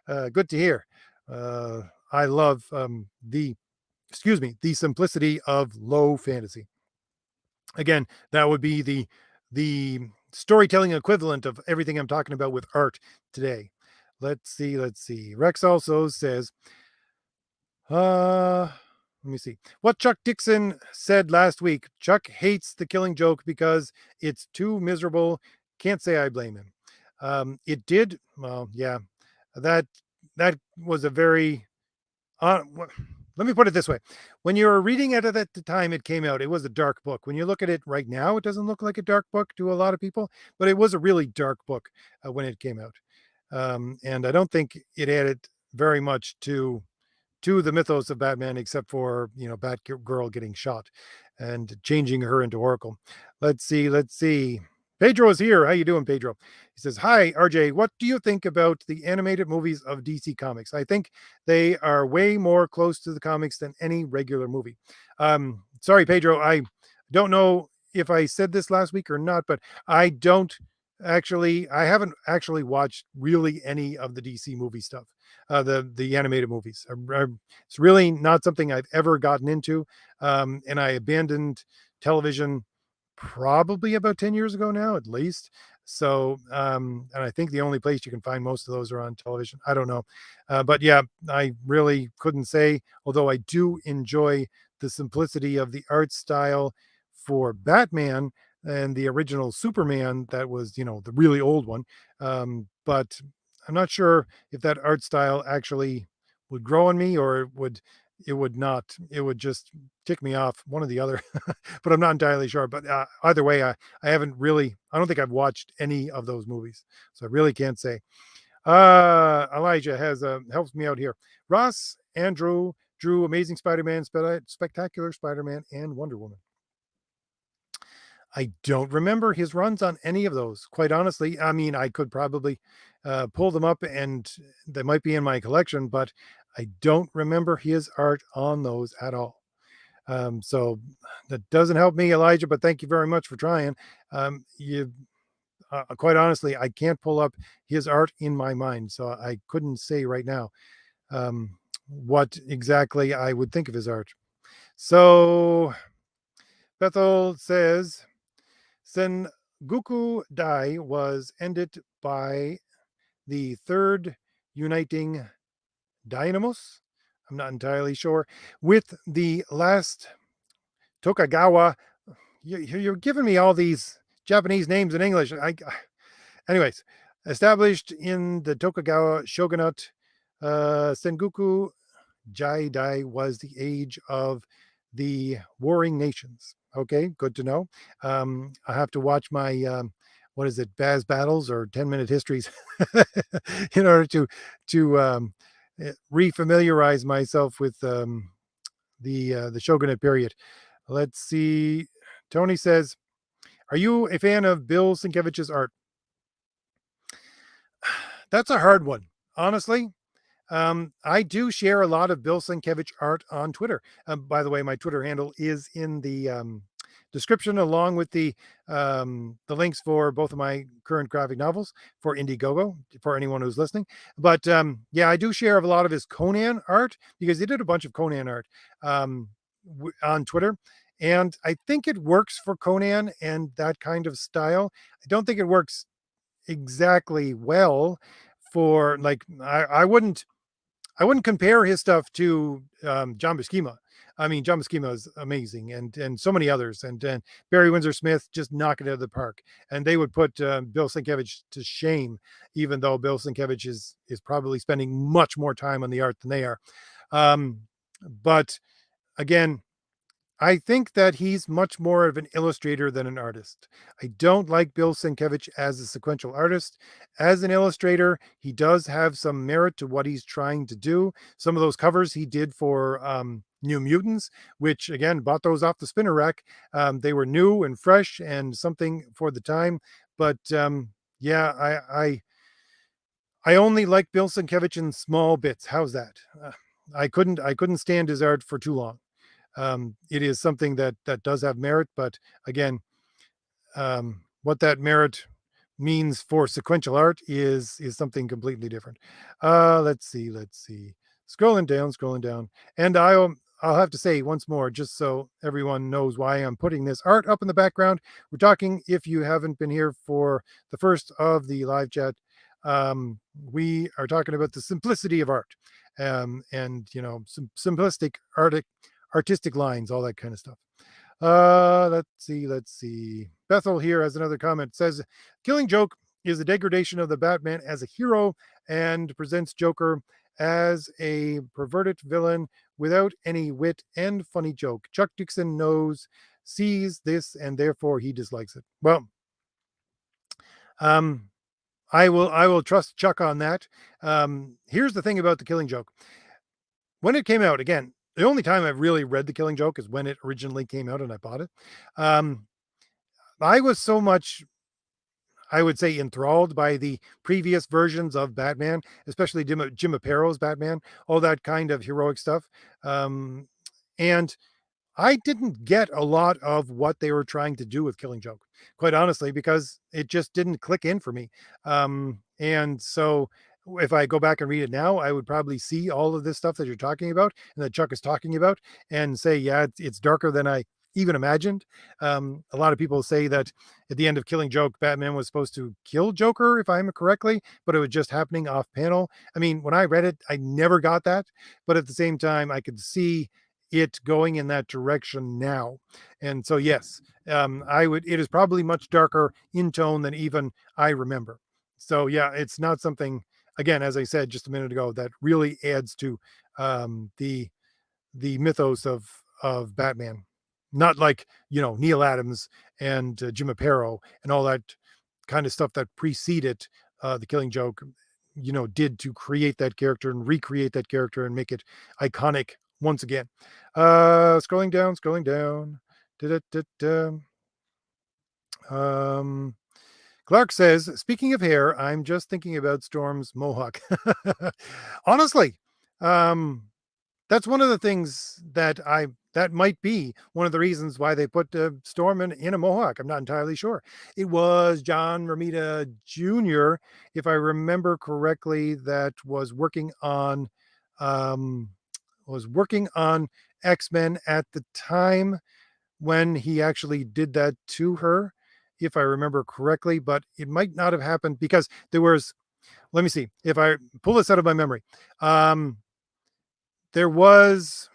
Good to hear. Uh, I love the simplicity of low fantasy. Again, that would be the storytelling equivalent of everything I'm talking about with art today. Let's see, let's see. Rex also says, let me see. What Chuck Dixon said last week. Chuck hates the Killing Joke because it's too miserable. Can't say I blame him. It did, well, yeah, that that was a very let me put it this way. When you were reading it at the time it came out, it was a dark book. When you look at it right now, it doesn't look like a dark book to a lot of people, but it was a really dark book when it came out. And I don't think it added very much to the mythos of Batman, except for Batgirl getting shot and changing her into Oracle. Let's see. Let's see. Pedro is here. How you doing, Pedro? He says, "Hi, RJ. What do you think about the animated movies of DC Comics? I think they are way more close to the comics than any regular movie." Sorry, Pedro. I don't know if I said this last week or not, but I don't I haven't actually watched really any of the DC movie stuff, the animated movies. It's really not something I've ever gotten into, and I abandoned television probably about 10 years ago now, at least. So, and I think the only place you can find most of those are on television. I don't know. But yeah, I really couldn't say, although I do enjoy the simplicity of the art style for Batman and the original Superman that was, the really old one. But I'm not sure if that art style actually would grow on me, or it would not. It would just tick me off, one or the other. But I'm not entirely sure. But either way, I haven't really. I don't think I've watched any of those movies, so I really can't say. Elijah has helps me out here. Ross Andrew drew Amazing Spider-Man, Spectacular Spider-Man, and Wonder Woman. I don't remember his runs on any of those, quite honestly. I mean, I could probably pull them up and they might be in my collection, but I don't remember his art on those at all. So that doesn't help me, Elijah, but thank you very much for trying. You Quite honestly, I can't pull up his art in my mind, so I couldn't say right now what exactly I would think of his art. So Bethel says, Sengoku Dai was ended by the third uniting Dynamos. I'm not entirely sure. With the last Tokagawa, you're giving me all these Japanese names in English. Anyways, established in the Tokugawa shogunate, Sengoku Jidai was the age of the Warring Nations. Okay, good to know. I have to watch my what is it, Baz Battles or 10-minute histories in order to refamiliarize myself with the shogunate period. Let's see. Tony says, "Are you a fan of Bill Sienkiewicz's art?" That's a hard one, honestly. I do share a lot of Bill Sienkiewicz art on Twitter. By the way, my Twitter handle is in the description, along with the links for both of my current graphic novels for Indiegogo for anyone who's listening. But yeah, I do share a lot of his Conan art because he did a bunch of Conan art on Twitter. And I think it works for Conan and that kind of style. I don't think it works exactly well for like I wouldn't compare his stuff to John Buscema. I mean, John Buscema is amazing, and so many others, and Barry Windsor Smith just knock it out of the park. And they would put Bill Sienkiewicz to shame, even though Bill Sienkiewicz is probably spending much more time on the art than they are. Um, but again, I think that he's much more of an illustrator than an artist. I don't like Bill Sienkiewicz as a sequential artist. As an illustrator, he does have some merit to what he's trying to do. Some of those covers he did for New Mutants, which again bought those off the spinner rack. They were new and fresh and something for the time. But yeah, I only like Bill Sienkiewicz in small bits. How's that? I couldn't stand his art for too long. It is something that does have merit, but again, what that merit means for sequential art is something completely different. Let's see. Scrolling down, and I'll have to say once more, just so everyone knows why I'm putting this art up in the background. We're talking, if you haven't been here for the first of the live chat, we are talking about the simplicity of art, and simplistic artistic lines, all that kind of stuff. Let's see. Bethel here has another comment. Says, Killing Joke is a degradation of the Batman as a hero and presents Joker as a perverted villain without any wit and funny joke. Chuck Dixon sees this, and therefore he dislikes it. Well, um, I will trust Chuck on that. Here's the thing about the Killing Joke. When it came out, again, the only time I've really read The Killing Joke is when it originally came out and I bought it. Um, I was so much, I would say, enthralled by the previous versions of Batman, especially Jim Apato's Batman, all that kind of heroic stuff. And I didn't get a lot of what they were trying to do with Killing Joke, quite honestly, because it just didn't click in for me. And so if I go back and read it now, I would probably see all of this stuff that you're talking about and that Chuck is talking about and say, yeah, it's darker than I even imagined. A lot of people say that at the end of Killing Joke, Batman was supposed to kill Joker, if I remember correctly, but it was just happening off panel. I mean, when I read it, I never got that. But at the same time, I could see it going in that direction now. And so, yes, it is probably much darker in tone than even I remember. So, yeah, it's not something, again, as I said just a minute ago, that really adds to the mythos of Batman. Not like, Neil Adams and Jim Aparo and all that kind of stuff that preceded the Killing Joke, did to create that character and recreate that character and make it iconic once again. Scrolling down. Da-da-da-da. Um, Clark says, speaking of hair, I'm just thinking about Storm's mohawk. Honestly, um, that's one of the things that might be one of the reasons why they put Storm in a mohawk. I'm not entirely sure. It was John Romita Jr., if I remember correctly, that um, was working on X-Men at the time when he actually did that to her, if I remember correctly. But it might not have happened because there was. Let me see if I pull this out of my memory. There was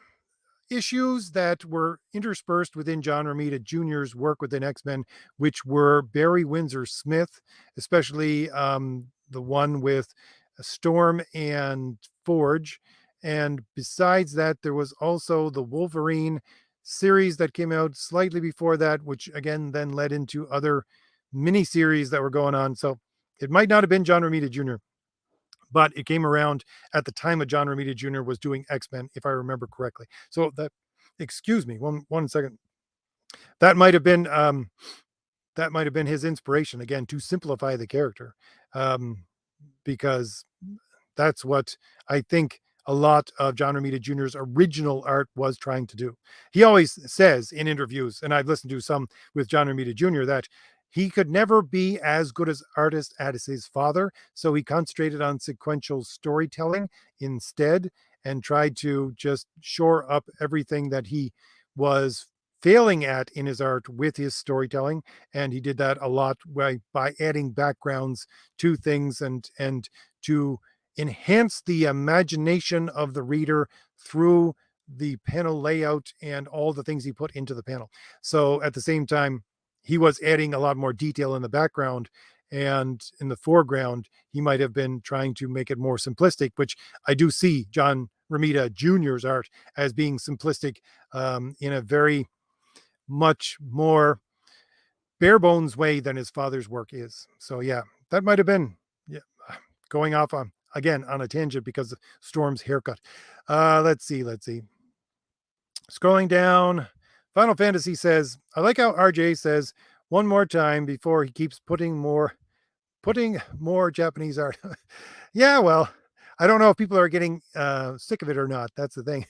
issues that were interspersed within John Romita Jr.'s work within X-Men, which were Barry Windsor Smith, especially the one with Storm and Forge. And besides that, there was also the Wolverine series that came out slightly before that, which again then led into other mini series that were going on. So it might not have been John Romita Jr., but it came around at the time of John Romita Jr. was doing X-Men, if I remember correctly. So that, excuse me, one second. That might have been his inspiration again to simplify the character, um, because that's what I think a lot of John Romita Jr.'s original art was trying to do. He always says in interviews, and I've listened to some with John Romita Jr., that he could never be as good as artist as his father, so he concentrated on sequential storytelling instead and tried to just shore up everything that he was failing at in his art with his storytelling. And he did that a lot by adding backgrounds to things and to enhance the imagination of the reader through the panel layout and all the things he put into the panel. So at the same time, he was adding a lot more detail in the background, and in the foreground, he might have been trying to make it more simplistic, which I do see John Romita Jr.'s art as being simplistic, in a very much more bare bones way than his father's work is. So yeah, that might have been, yeah, going off on again on a tangent because of Storm's haircut. Let's see. Scrolling down, Final Fantasy says, I like how RJ says one more time before he keeps putting more Japanese art. Yeah, well, I don't know if people are getting sick of it or not. That's the thing.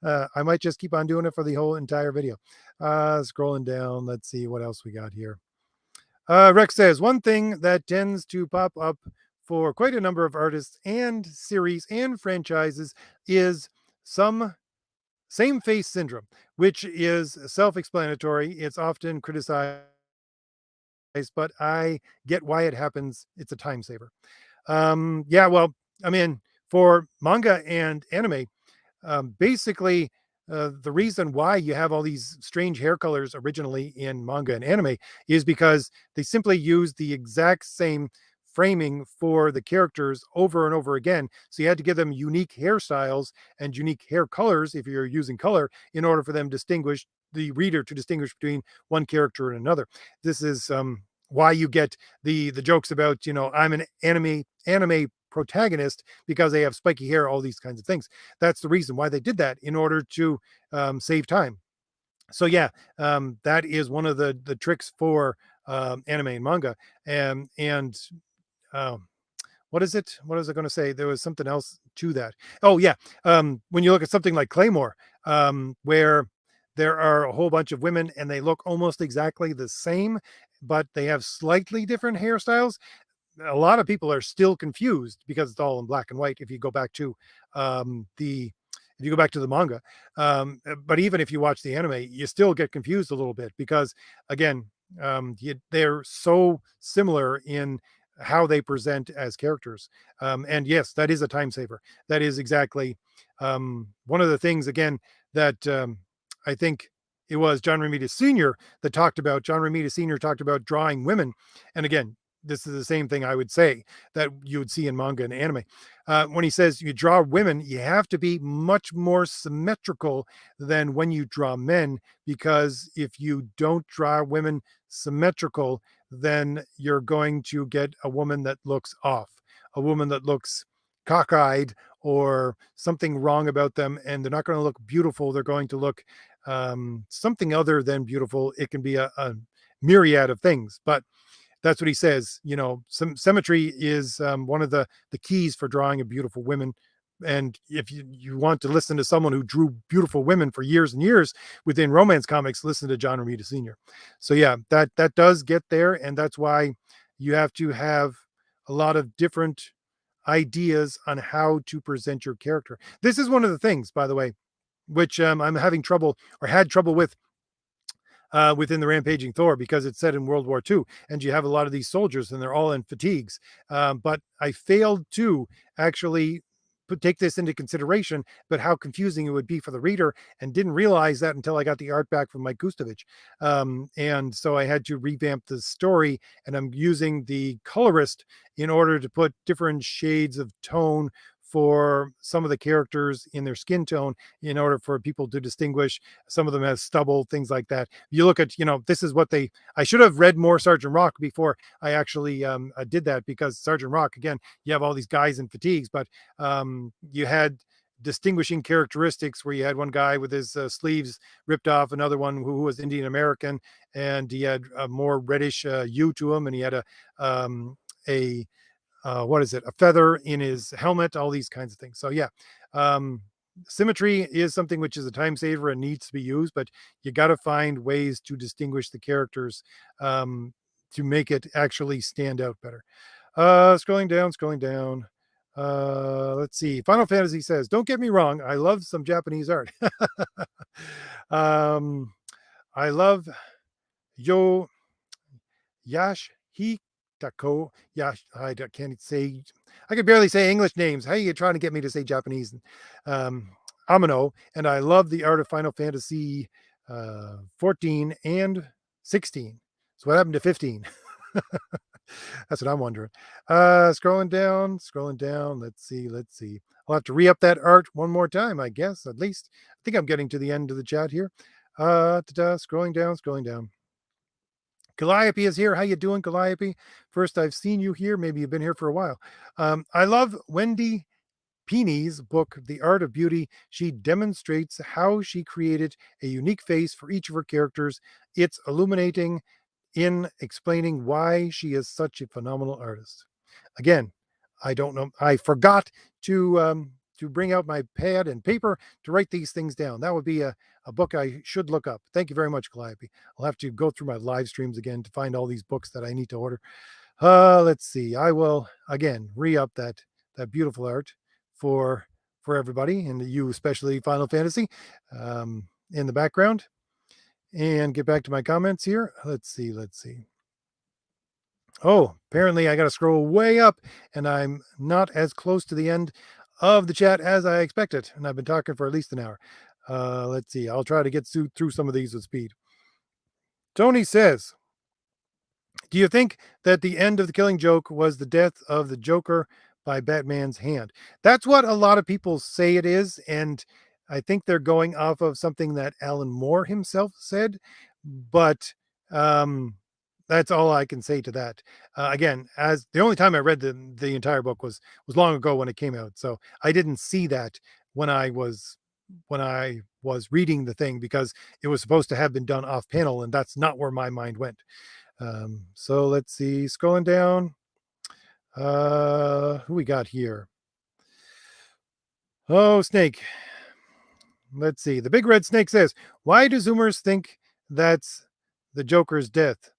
I might just keep on doing it for the whole entire video. Scrolling down, let's see what else we got here. Rex says one thing that tends to pop up for quite a number of artists and series and franchises is some same face syndrome, which is self explanatory. It's often criticized, but I get why it happens. It's a time saver. Yeah, well, I mean, for manga and anime, basically, the reason why you have all these strange hair colors originally in manga and anime is because they simply use the exact same framing for the characters over and over again. So you had to give them unique hairstyles and unique hair colors if you're using color in order for them to distinguish the reader to distinguish between one character and another. This is why you get the jokes about, I'm an anime protagonist because they have spiky hair, all these kinds of things. That's the reason why they did that, in order to save time. So yeah, that is one of the tricks for anime and manga. And um, what is it? What was I going to say? There was something else to that. Oh yeah, when you look at something like Claymore, where there are a whole bunch of women and they look almost exactly the same, but they have slightly different hairstyles. A lot of people are still confused because it's all in black and white. If you go back to the manga, but even if you watch the anime, you still get confused a little bit because again, they're so similar in how they present as characters. And yes, that is a time saver. That is exactly one of the things again that I think it was John Romita Sr. that talked about. John Romita Sr. talked about drawing women, and again, this is the same thing I would say that you would see in manga and anime. When he says you draw women, you have to be much more symmetrical than when you draw men, because if you don't draw women symmetrical, then you're going to get a woman that looks off, a woman that looks cockeyed or something wrong about them, and they're not going to look beautiful. They're going to look something other than beautiful. It can be a myriad of things, but that's what he says. Some symmetry is one of the keys for drawing a beautiful woman. And if you want to listen to someone who drew beautiful women for years and years within romance comics, listen to John Romita Sr. So yeah, that does get there, and that's why you have to have a lot of different ideas on how to present your character. This is one of the things, by the way, which I'm having trouble or had trouble with within the Rampaging Thor, because it's set in World War II, and you have a lot of these soldiers, and they're all in fatigues. But I failed to actually take this into consideration, but how confusing it would be for the reader, and didn't realize that until I got the art back from Mike Gustovich. And so I had to revamp the story, and I'm using the colorist in order to put different shades of tone for some of the characters in their skin tone in order for people to distinguish. Some of them have stubble, things like that. You look at, this is what I should have read more Sergeant Rock before I actually did that, because Sergeant Rock, again, you have all these guys in fatigues, but you had distinguishing characteristics where you had one guy with his sleeves ripped off, another one who was Indian American, and he had a more reddish hue to him, and he had a what is it, a feather in his helmet, all these kinds of things. So yeah, um, symmetry is something which is a time saver and needs to be used, but you got to find ways to distinguish the characters um, to make it actually stand out better. Scrolling down. Let's see. Final Fantasy says, "Don't get me wrong, I love some Japanese art. um, I love Yo Yash Hitako. Yash, can't say, I can barely say English names. How are you trying to get me to say Japanese? Um, Amino, and I love the art of Final Fantasy 14 and 16. So what happened to 15? That's what I'm wondering. Scrolling down. Let's see. I'll have to re-up that art one more time, I guess, at least. I think I'm getting to the end of the chat here. Scrolling down. Calliope is here. How you doing, Calliope? First, I've seen you here. Maybe you've been here for a while. I love Wendy Peeney's book, The Art of Beauty. She demonstrates how she created a unique face for each of her characters. It's illuminating in explaining why she is such a phenomenal artist. Again, I don't know. I forgot to bring out my pad and paper to write these things down. That would be a book I should look up. Thank you very much, Calliope. I'll have to go through my live streams again to find all these books that I need to order. Let's see. I will again re-up that beautiful art for everybody, and you especially, Final Fantasy, in the background, and get back to my comments here. Let's see. Oh, apparently I got to scroll way up, and I'm not as close to the end of the chat as I expected, and I've been talking for at least an hour. Let's see. I'll try to get through some of these with speed. Tony says, "Do you think that the end of The Killing Joke was the death of the Joker by Batman's hand?" That's what a lot of people say it is, and I think they're going off of something that Alan Moore himself said, but um, that's all I can say to that. Again, as the only time I read the entire book was long ago when it came out, so I didn't see that when I was reading the thing, because it was supposed to have been done off panel, and that's not where my mind went. So let's see, scrolling down. Who we got here? Oh, Snake. Let's see. The Big Red Snake says, "Why do Zoomers think that's the Joker's death?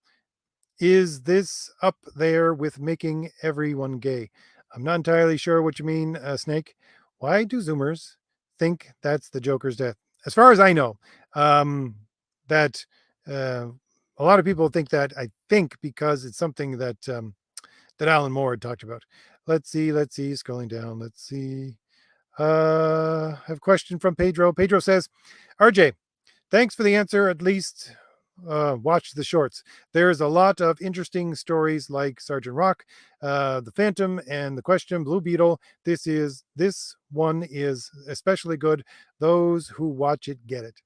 Is this up there with making everyone gay?" I'm not entirely sure what you mean, Snake. Why do Zoomers think that's the Joker's death? As far as I know, that uh, a lot of people think that, I think, because it's something that Alan Moore had talked about. Let's see. Scrolling down. Let's see. I have a question from Pedro. Pedro says, "RJ, thanks for the answer. At least watch the shorts. There's a lot of interesting stories like Sergeant Rock, The Phantom, and The Question, Blue Beetle. This one is especially good. Those who watch it get it."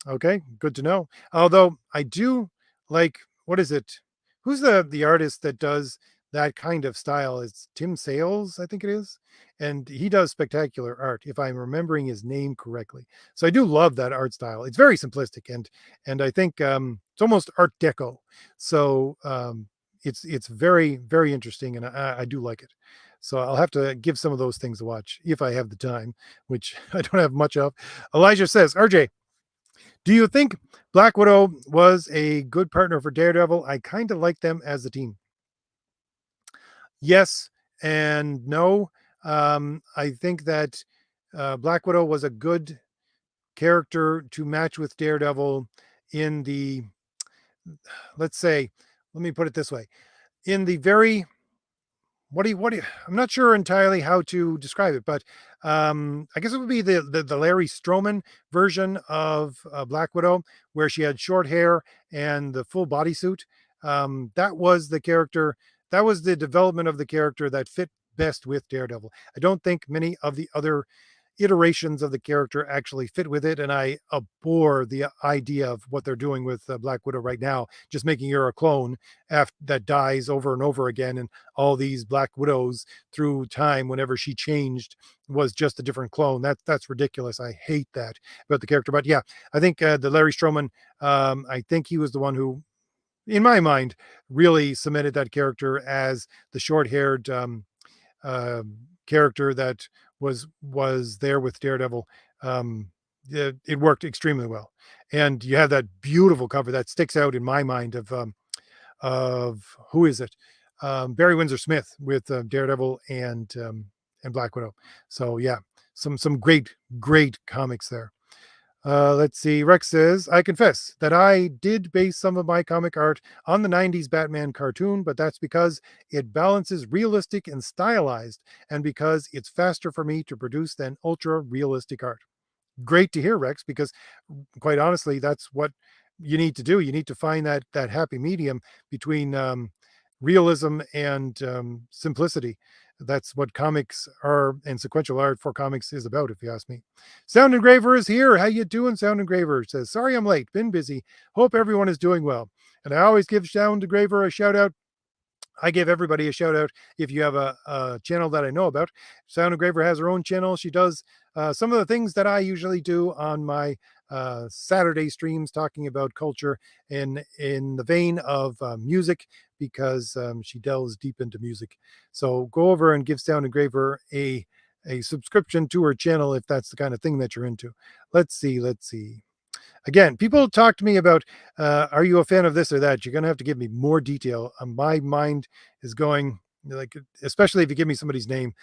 Okay, good to know. Although I do like, what is it? Who's the artist that does that kind of style? It's Tim Sales, I think it is, and he does spectacular art, if I'm remembering his name correctly. So I do love that art style. It's very simplistic, and I think it's almost Art Deco. So it's very interesting, and I do like it. So I'll have to give some of those things a watch if I have the time, which I don't have much of. Elijah says, "RJ, do you think Black Widow was a good partner for Daredevil? I kind of like them as a team." Yes and no. I think that Black Widow was a good character to match with Daredevil in the, let's say, let me put it this way, in the very, what do you, I'm not sure entirely how to describe it, but I guess it would be the Larry Stroman version of Black Widow, where she had short hair and the full bodysuit. That was the character, that was the development of the character that fit best with Daredevil. I don't think many of the other iterations of the character actually fit with it, and I abhor the idea of what they're doing with Black Widow right now, just making her a clone after that dies over and over again, and all these Black Widows through time, whenever she changed, was just a different clone. That's ridiculous. I hate that about the character. But yeah, I think the Larry Stroman, I think he was the one who, in my mind, really cemented that character as the short-haired uh, character that was there with Daredevil. It worked extremely well, and you have that beautiful cover that sticks out in my mind of who is it? Barry Windsor Smith with Daredevil and Black Widow. So yeah, some great comics there. Let's see. Rex says, I confess that I did base some of my comic art on the 90s Batman cartoon, but that's because it balances realistic and stylized, and because it's faster for me to produce than ultra realistic art. Great to hear, Rex, because quite honestly, that's what you need to do. You need to find that happy medium between realism and simplicity. That's what comics are, and sequential art for comics is about, if you ask me. Sound Engraver is here. How you doing, Sound Engraver? Says, sorry I'm late, been busy. Hope everyone is doing well. And I always give Sound Engraver a shout out. I give everybody a shout out if you have a channel that I know about. Sound Engraver has her own channel. She does some of the things that I usually do on my Saturday streams, talking about culture in the vein of music, because she delves deep into music. So go over and give Sound Engraver a subscription to her channel if that's the kind of thing that you're into. Let's see. Again, people talk to me about, are you a fan of this or that? You're going to have to give me more detail. My mind is going, like, especially if you give me somebody's name.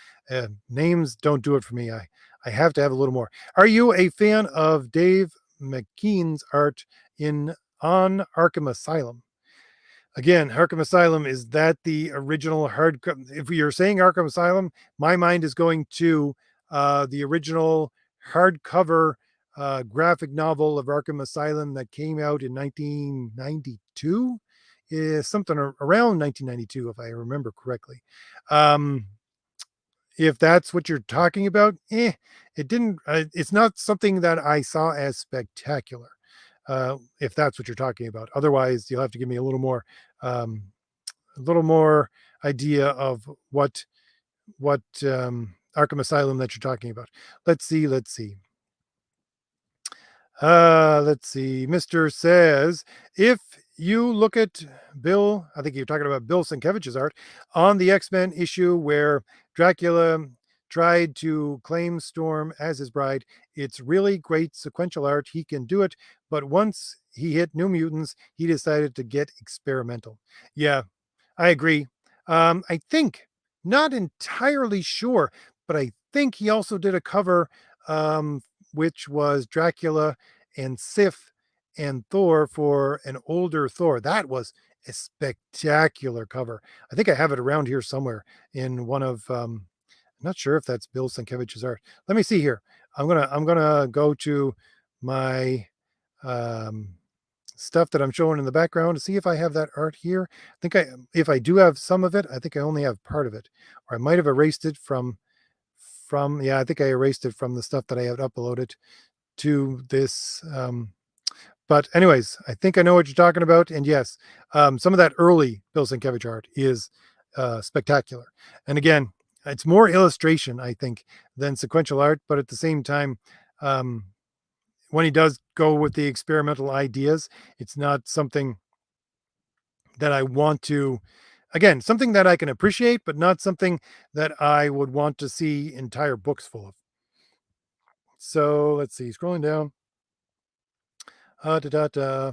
Names don't do it for me. I have to have a little more. Are you a fan of Dave McKean's art in on Arkham Asylum? Again, Arkham Asylum, is that the original hard? If you're saying Arkham Asylum, my mind is going to the original hardcover graphic novel of Arkham Asylum that came out in 1992, is something around 1992, if I remember correctly. Um, if that's what you're talking about, it didn't. It's not something that I saw as spectacular. If that's what you're talking about. Otherwise, you'll have to give me um, a little more idea of what Arkham Asylum that you're talking about. Let's see. Let's see. Mr. says, if you look at Bill, I think you're talking about Bill Sienkiewicz's art on the X-Men issue where Dracula tried to claim Storm as his bride. It's really great sequential art. He can do it, but once he hit New Mutants, he decided to get experimental. Yeah, I agree. I think, not entirely sure, but I think he also did a cover, um, which was Dracula and Sif and Thor for an older Thor. That was a spectacular cover. I think I have it around here somewhere in one of. I'm not sure if that's Bill Sienkiewicz's art. Let me see here. I'm gonna go to my um, stuff that I'm showing in the background to see if I have that art here. I think if I do have some of it, I think I only have part of it, or I might have erased it from. Yeah, I think I erased it from the stuff that I had uploaded to this. But anyways, I think I know what you're talking about. And yes, some of that early Bill Sienkiewicz art is spectacular. And again, it's more illustration, I think, than sequential art. But at the same time, um, when he does go with the experimental ideas, it's not something that I want to, again, something that I can appreciate, but not something that I would want to see entire books full of. So let's see, scrolling down. Da, da, da.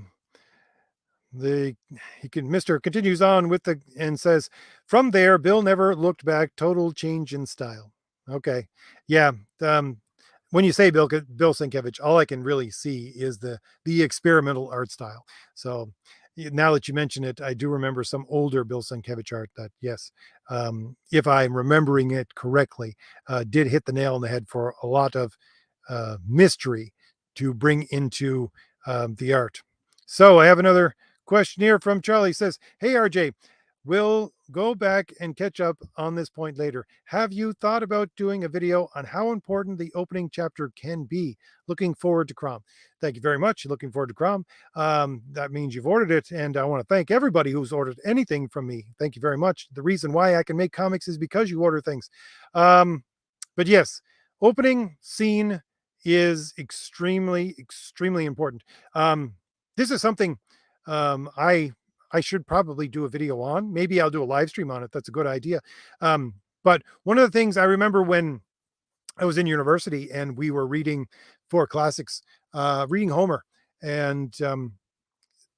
The he can Mr. continues on with the and says, from there, Bill never looked back. Total change in style. Okay. Yeah. When you say Bill Sienkiewicz, all I can really see is the experimental art style. So now that you mention it, I do remember some older Bill Sienkiewicz art that, yes, if I'm remembering it correctly, did hit the nail on the head for a lot of mystery to bring into the art. So I have another question here from Charlie. Says, hey RJ, We'll go back and catch up on this point later. Have you thought about doing a video on how important the opening chapter can be? Looking forward to Crom. Thank you very much. Looking forward to Crom. That means you've ordered it, and I want to thank everybody who's ordered anything from me. Thank you very much. The reason why I can make comics is because you order things. But yes, opening scene is extremely important. This is something I should probably do a video on. Maybe I'll do a live stream on it. That's a good idea. But one of the things I remember when I was in university and we were reading for classics, reading Homer, and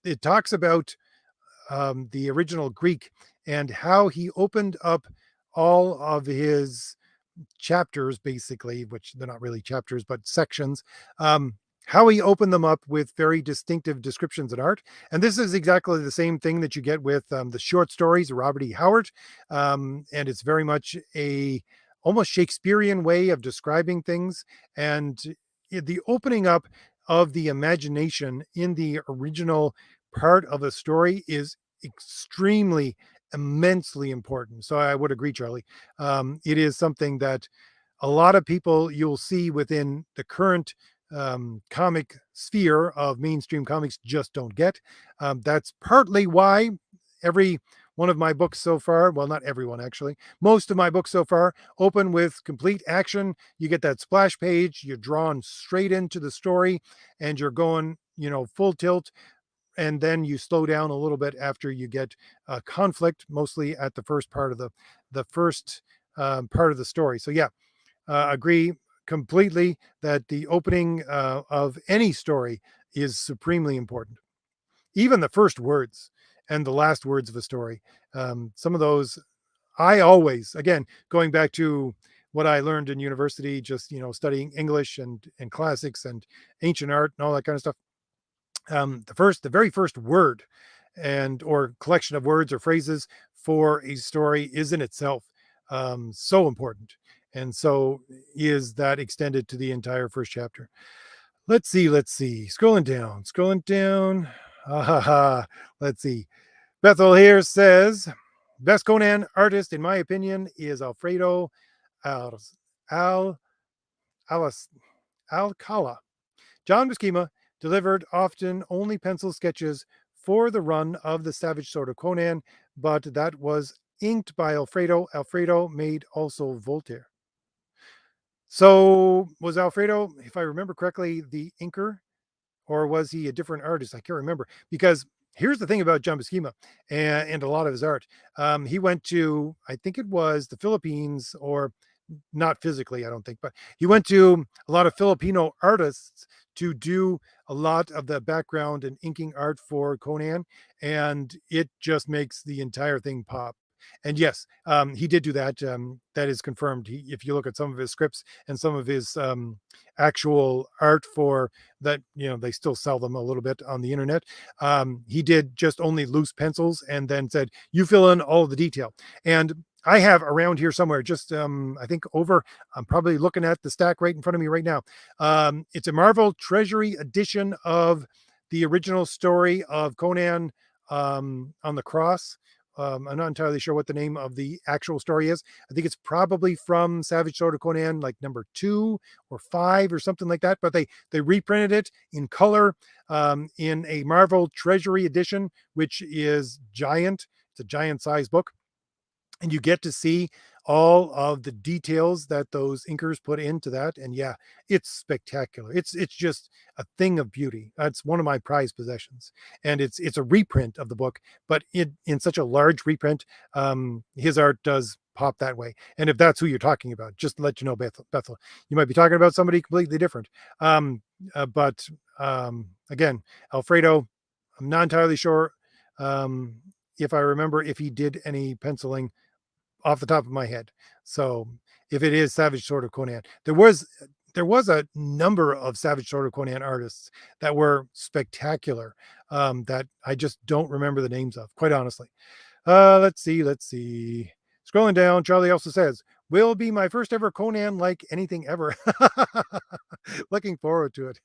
it talks about the original Greek and how he opened up all of his chapters, basically, which they're not really chapters, but sections. How he opened them up with very distinctive descriptions and art. And this is exactly the same thing that you get with the short stories of Robert E. Howard. And it's very much a almost Shakespearean way of describing things. And the opening up of the imagination in the original part of a story is extremely immensely important. So I would agree, Charlie. It is something that a lot of people you'll see within the current comic sphere of mainstream comics just don't get. That's partly why every one of my books so far, well, not everyone actually, most of my books so far open with complete action. You get that splash page, you're drawn straight into the story, and you're going, full tilt, and then you slow down a little bit after you get conflict, mostly at the first part of the first part of the story. So yeah, agree completely that the opening of any story is supremely important. Even the first words and the last words of a story. Some of those I always, again, going back to what I learned in university, just studying English and classics and ancient art and all that kind of stuff. The very first word and or collection of words or phrases for a story is in itself so important, and so is that extended to the entire first chapter. Let's see, scrolling down. Ah, ha, ha. Let's see. Bethel here says best Conan artist in my opinion is Alfredo Al Al Alas Alcala. John Buscema delivered often only pencil sketches for the run of the Savage Sword of Conan, but that was inked by Alfredo. Alfredo made also Voltaire. So was Alfredo, if I remember correctly, the inker, or was he a different artist? I can't remember, because here's the thing about John Buscema and a lot of his art. He went to, I think it was the Philippines, or not physically, I don't think, but he went to a lot of Filipino artists to do a lot of the background and inking art for Conan, and it just makes the entire thing pop. And yes, he did do that. That is confirmed. If you look at some of his scripts and some of his actual art for that, they still sell them a little bit on the internet. He did just only loose pencils and then said, "You fill in all of the detail." And I have around here somewhere, just I think over, I'm probably looking at the stack right in front of me right now. It's a Marvel Treasury edition of the original story of Conan on the Cross. I'm not entirely sure what the name of the actual story is. I think it's probably from Savage Sword of Conan, like number 2 or 5 or something like that. But they reprinted it in color in a Marvel Treasury edition, which is giant. It's a giant size book, and you get to see all of the details that those inkers put into that. And yeah, it's spectacular. It's just a thing of beauty. That's one of my prized possessions, and it's a reprint of the book, but in such a large reprint. His art does pop that way. And if that's who you're talking about, just to let you know, Bethel, you might be talking about somebody completely different. But again, Alfredo, I'm not entirely sure if I remember if he did any penciling off the top of my head. So if it is Savage Sword of Conan, there was a number of Savage Sword of Conan artists that were spectacular, that I just don't remember the names of, quite honestly. Let's see. Scrolling down, Charlie also says, "Will be my first ever Conan like anything ever." Looking forward to it.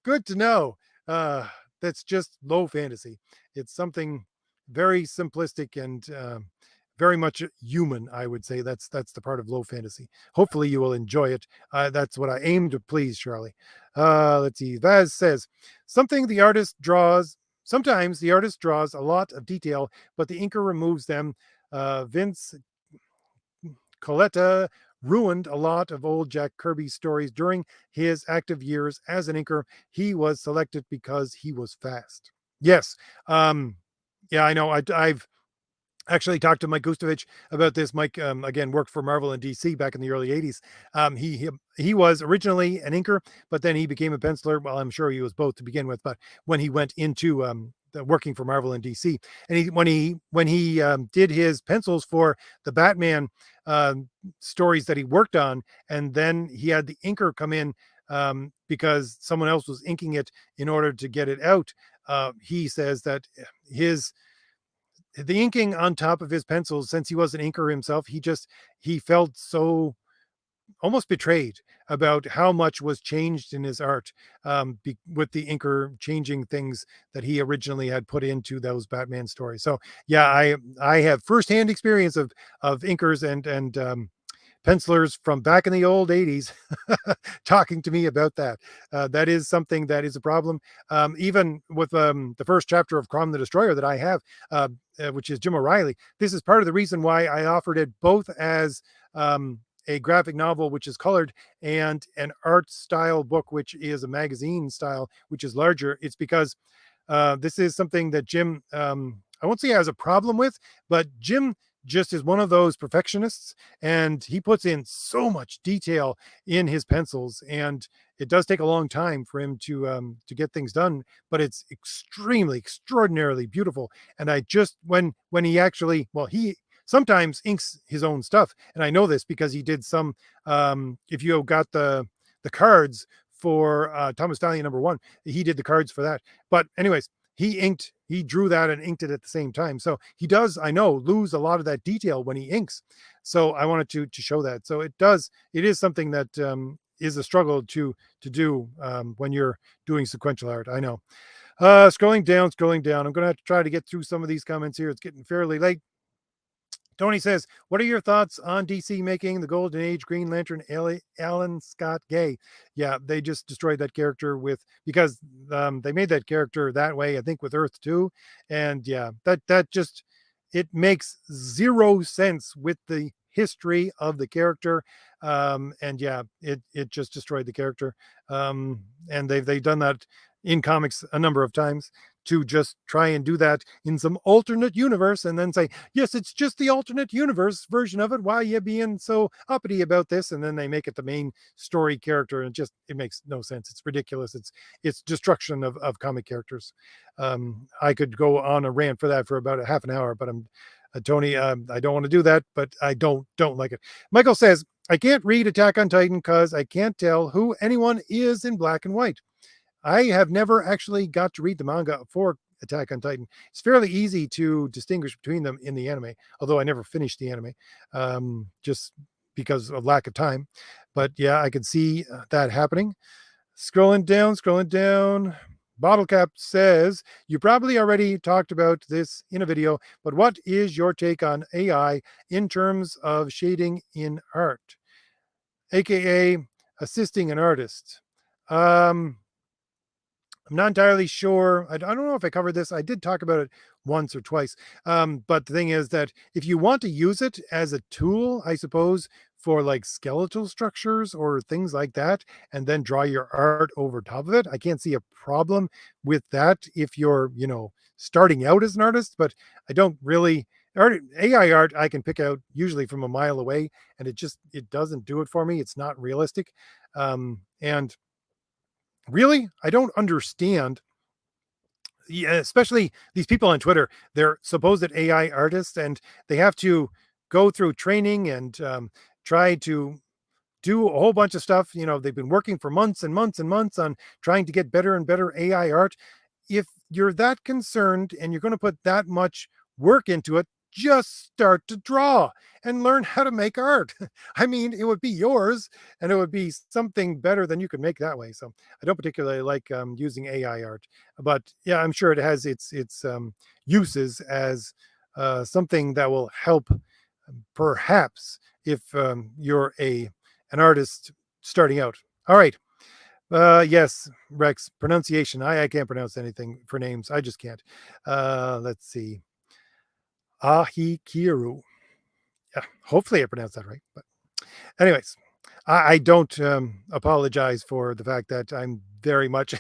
Good to know. That's just low fantasy. It's something very simplistic and very much human. I would say that's the part of low fantasy. Hopefully, you will enjoy it. That's what I aim to please, Charlie. Let's see. Vaz says something the artist draws. Sometimes the artist draws a lot of detail, but the inker removes them. Vince Coletta ruined a lot of old Jack Kirby stories during his active years as an inker. He was selected because he was fast. Yes. Um, yeah, I know. I've actually talked to Mike Gustovich about this. Mike, again, worked for Marvel and DC back in the early 80s. He was originally an inker, but then he became a penciler. Well, I'm sure he was both to begin with, but when he went into working for Marvel and DC, and when he did his pencils for the Batman stories that he worked on, and then he had the inker come in because someone else was inking it in order to get it out. He says that his the inking on top of his pencils, since he was an inker himself, he felt so almost betrayed about how much was changed in his art, with the inker changing things that he originally had put into those Batman stories. So yeah, I have firsthand experience of inkers and pencilers from back in the old 80s talking to me about that. That is something that is a problem. Even with the first chapter of Crom the Destroyer that I have, which is Jim O'Reilly, this is part of the reason why I offered it both as a graphic novel, which is colored, and an art style book, which is a magazine style, which is larger. It's because this is something that Jim, I won't say has a problem with, but Jim just is one of those perfectionists, and he puts in so much detail in his pencils, and it does take a long time for him to get things done, but it's extremely extraordinarily beautiful. And I just when he actually, well, he sometimes inks his own stuff, and I know this because he did some, if you got the cards for Thomas Valiant #1, he did the cards for that. But anyways, he drew that and inked it at the same time. So he does, I know, lose a lot of that detail when he inks. So I wanted to show that. So it is something that is a struggle to do when you're doing sequential art. I know. Scrolling down. I'm gonna have to try to get through some of these comments here. It's getting fairly late. Tony says, "What are your thoughts on DC making the Golden Age Green Lantern Alan Scott gay?" Yeah, they just destroyed that character because they made that character that way. I think with Earth 2, and yeah, that just it makes zero sense with the history of the character, and yeah, it just destroyed the character. And they've done that in comics a number of times to just try and do that in some alternate universe and then say, yes, it's just the alternate universe version of it. Why are you being so uppity about this? And then they make it the main story character, and it makes no sense. It's ridiculous. It's destruction of comic characters. I could go on a rant for that for about a half an hour, but I'm Tony. I don't want to do that, but I don't like it. Michael says, I can't read Attack on Titan because I can't tell who anyone is in black and white. I have never actually got to read the manga for Attack on Titan. It's fairly easy to distinguish between them in the anime, although I never finished the anime, just because of lack of time. But yeah, I can see that happening. Scrolling down. Bottlecap says, you probably already talked about this in a video, but what is your take on AI in terms of shading in art, aka assisting an artist? I'm not entirely sure. I don't know if I covered this. I did talk about it once or twice. But the thing is that if you want to use it as a tool, I suppose, for like skeletal structures or things like that, and then draw your art over top of it, I can't see a problem with that if you're, starting out as an artist. But I don't really. AI art I can pick out usually from a mile away, and it doesn't do it for me. It's not realistic. And really, I don't understand, yeah, especially these people on Twitter. They're supposed AI artists, and they have to go through training and try to do a whole bunch of stuff. They've been working for months and months and months on trying to get better and better AI art. If you're that concerned and you're going to put that much work into it, just start to draw and learn how to make art. I mean, it would be yours and it would be something better than you could make that way. So I don't particularly like using AI art, but yeah, I'm sure it has its uses as something that will help, perhaps, if you're a an artist starting out. All right. Yes, Rex, pronunciation. I can't pronounce anything for names. I just can't. Let's see. Ahikiru. Yeah, hopefully I pronounced that right. But anyways, I don't apologize for the fact that I'm very much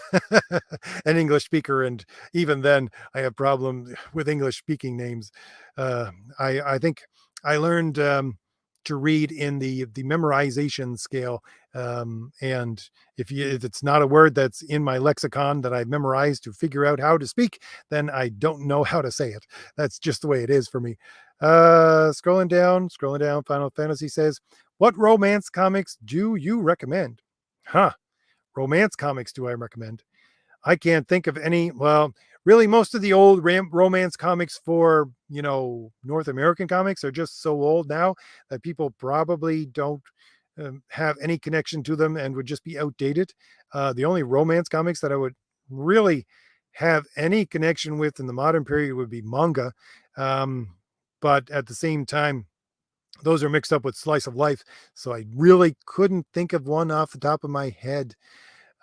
an English speaker, and even then, I have problem with English speaking names. Uh, I think I learned to read in the memorization scale, and if it's not a word that's in my lexicon that I've memorized to figure out how to speak, then I don't know how to say it. That's just the way it is for me. Scrolling down. Final Fantasy says, what romance comics do you recommend? Huh. Romance comics do I recommend? I can't think of any. Well, really, most of the old romance comics for, North American comics are just so old now that people probably don't have any connection to them and would just be outdated. The only romance comics that I would really have any connection with in the modern period would be manga. Um, but at the same time, those are mixed up with slice of life. So I really couldn't think of one off the top of my head.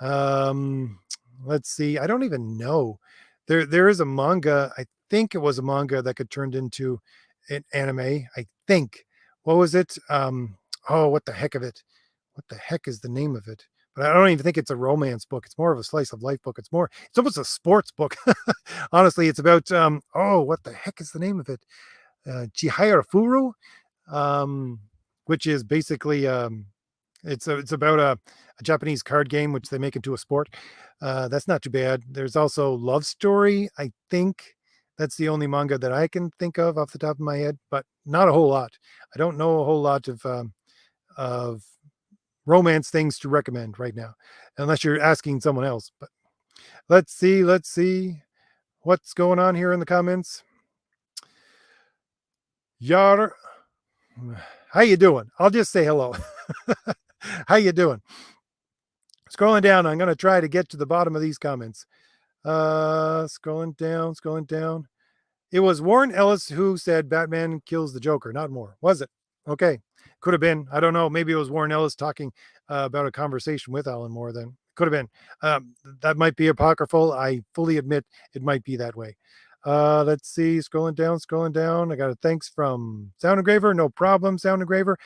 Um, let's see. I don't even know. There is a manga. I think it was a manga that could turned into an anime. I think. What was it? Oh, what the heck of it? What the heck is the name of it? But I don't even think it's a romance book. It's more of a slice of life book. It's almost a sports book. Honestly, it's about oh, what the heck is the name of it? Chihaya Furu, um, which is basically it's about a Japanese card game which they make into a sport. That's not too bad. There's also Love Story. I think that's the only manga that I can think of off the top of my head, but not a whole lot. I don't know a whole lot of romance things to recommend right now, unless you're asking someone else. But let's see what's going on here in the comments. Yar, how you doing? I'll just say hello. How you doing? Scrolling down, I'm going to try to get to the bottom of these comments. Scrolling down. It was Warren Ellis who said Batman kills the Joker, not more, was it? Okay, could have been. I don't know. Maybe it was Warren Ellis talking about a conversation with Alan Moore. Then could have been. That might be apocryphal. I fully admit it might be that way. Let's see. Scrolling down. I got a thanks from Sound Engraver. No problem, Sound Engraver.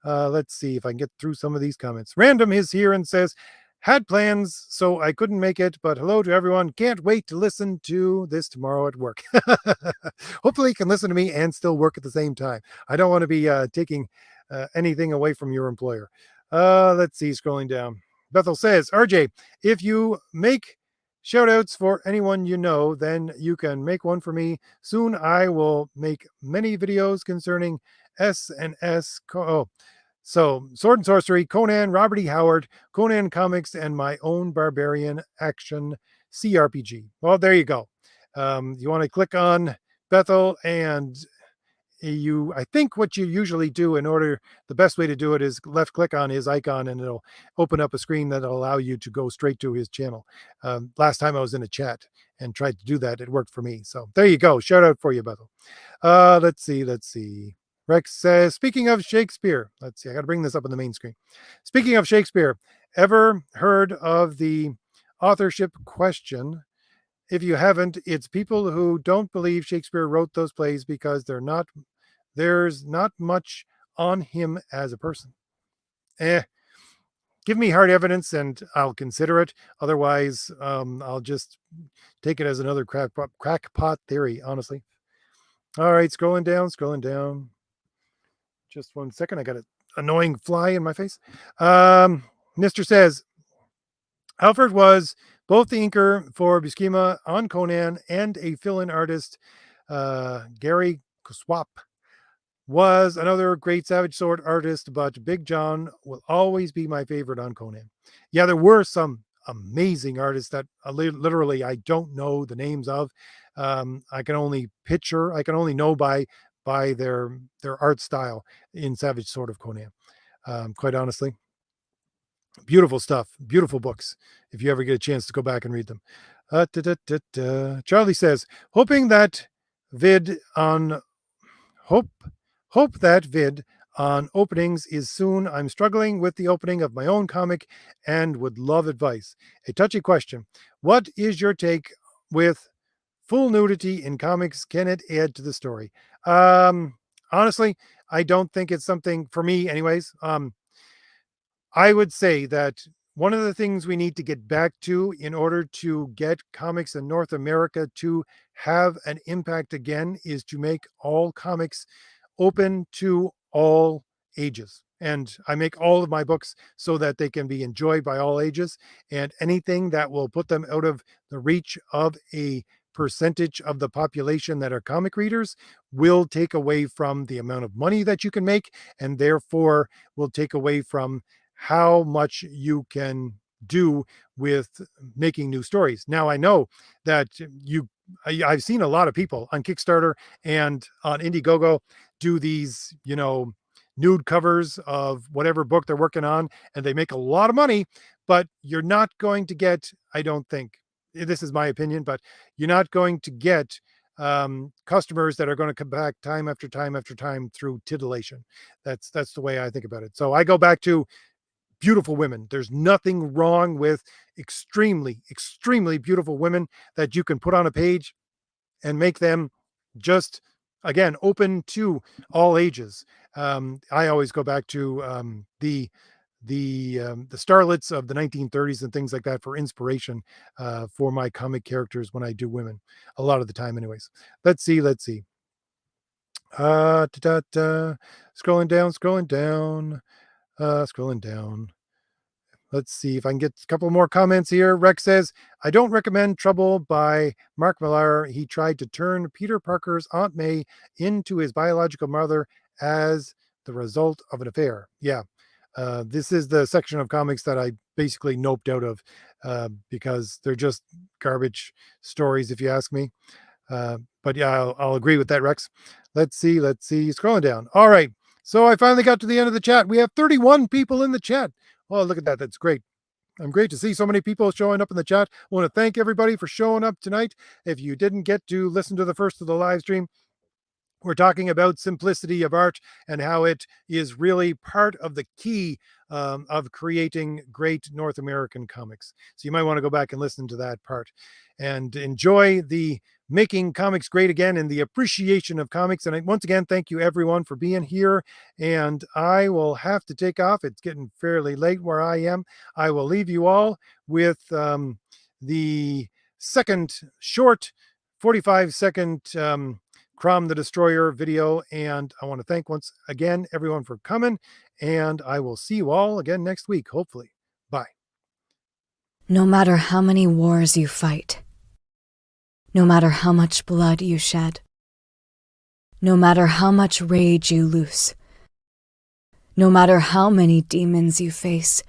Let's see if I can get through some of these comments. Random is here and says, had plans, so I couldn't make it, but hello to everyone. Can't wait to listen to this tomorrow at work. Hopefully you can listen to me and still work at the same time. I don't want to be taking anything away from your employer. Let's see, scrolling down. Bethel says, RJ, if you make shout outs for anyone you know, then you can make one for me. Soon I will make many videos concerning S and S. So, Sword and Sorcery, Conan, Robert E. Howard, Conan Comics, and my own Barbarian Action CRPG. Well, there you go. You want to click on Bethel, and I think what you usually do the best way to do it is left click on his icon, and it'll open up a screen that'll allow you to go straight to his channel. Last time I was in a chat and tried to do that, it worked for me. So there you go. Shout out for you, Bethel. Let's see. Rex says, speaking of Shakespeare, let's see, I got to bring this up on the main screen. Speaking of Shakespeare, ever heard of the authorship question? If you haven't, it's people who don't believe Shakespeare wrote those plays because there's not much on him as a person. Give me hard evidence and I'll consider it. Otherwise, I'll just take it as another crackpot theory, honestly. All right, scrolling down. Just 1 second. I got an annoying fly in my face. Mr. says, Alfred was both the inker for Buscema on Conan and a fill-in artist. Gary Swap was another great Savage Sword artist, but Big John will always be my favorite on Conan. Yeah, there were some amazing artists that literally I don't know the names of. I can only know by by their art style in Savage Sword of Conan. Quite honestly, beautiful stuff, beautiful books. If you ever get a chance to go back and read them. Charlie says, hoping that vid on hope hope that vid on openings is soon. I'm struggling with the opening of my own comic and would love advice. A touchy question. What is your take with full nudity in comics? Can it add to the story? Honestly, I don't think it's something for me anyways. I would say that one of the things we need to get back to in order to get comics in North America to have an impact again is to make all comics open to all ages. And I make all of my books so that they can be enjoyed by all ages. And anything that will put them out of the reach of a percentage of the population that are comic readers will take away from the amount of money that you can make, and therefore will take away from how much you can do with making new stories. Now, I know that I've seen a lot of people on Kickstarter and on Indiegogo do these, nude covers of whatever book they're working on, and they make a lot of money, but you're not going to get, I don't think, this is my opinion, but you're not going to get customers that are going to come back time after time after time through titillation. That's the way I think about it. So I go back to beautiful women. There's nothing wrong with extremely, extremely beautiful women that you can put on a page and make them just, again, open to all ages. I always go back to the starlets of the 1930s and things like that for inspiration for my comic characters when I do women, a lot of the time anyways. Let's see. Scrolling down. Let's see if I can get a couple more comments here. Rex says, I don't recommend Trouble by Mark Millar. He tried to turn Peter Parker's Aunt May into his biological mother as the result of an affair. Yeah. This is the section of comics that I basically noped out of because they're just garbage stories, if you ask me. But yeah, I'll agree with that, Rex. Let's see. Scrolling down. All right. So I finally got to the end of the chat. We have 31 people in the chat. Oh, look at that. That's great. I'm great to see so many people showing up in the chat. I want to thank everybody for showing up tonight. If you didn't get to listen to the first of the live stream, we're talking about simplicity of art and how it is really part of the key of creating great North American comics. So you might want to go back and listen to that part and enjoy the making comics great again and the appreciation of comics. And once again, thank you everyone for being here. And I will have to take off. It's getting fairly late where I am. I will leave you all with the second short 45-second Crom the Destroyer video. And I want to thank once again everyone for coming. And I will see you all again next week, hopefully. Bye. No matter how many wars you fight, no matter how much blood you shed, no matter how much rage you loose, no matter how many demons you face,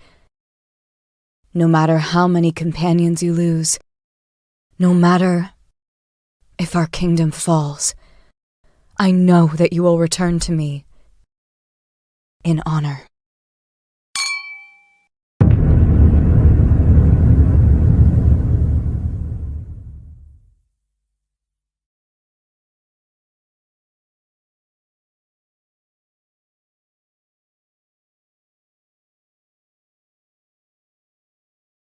no matter how many companions you lose, no matter if our kingdom falls, I know that you will return to me in honor.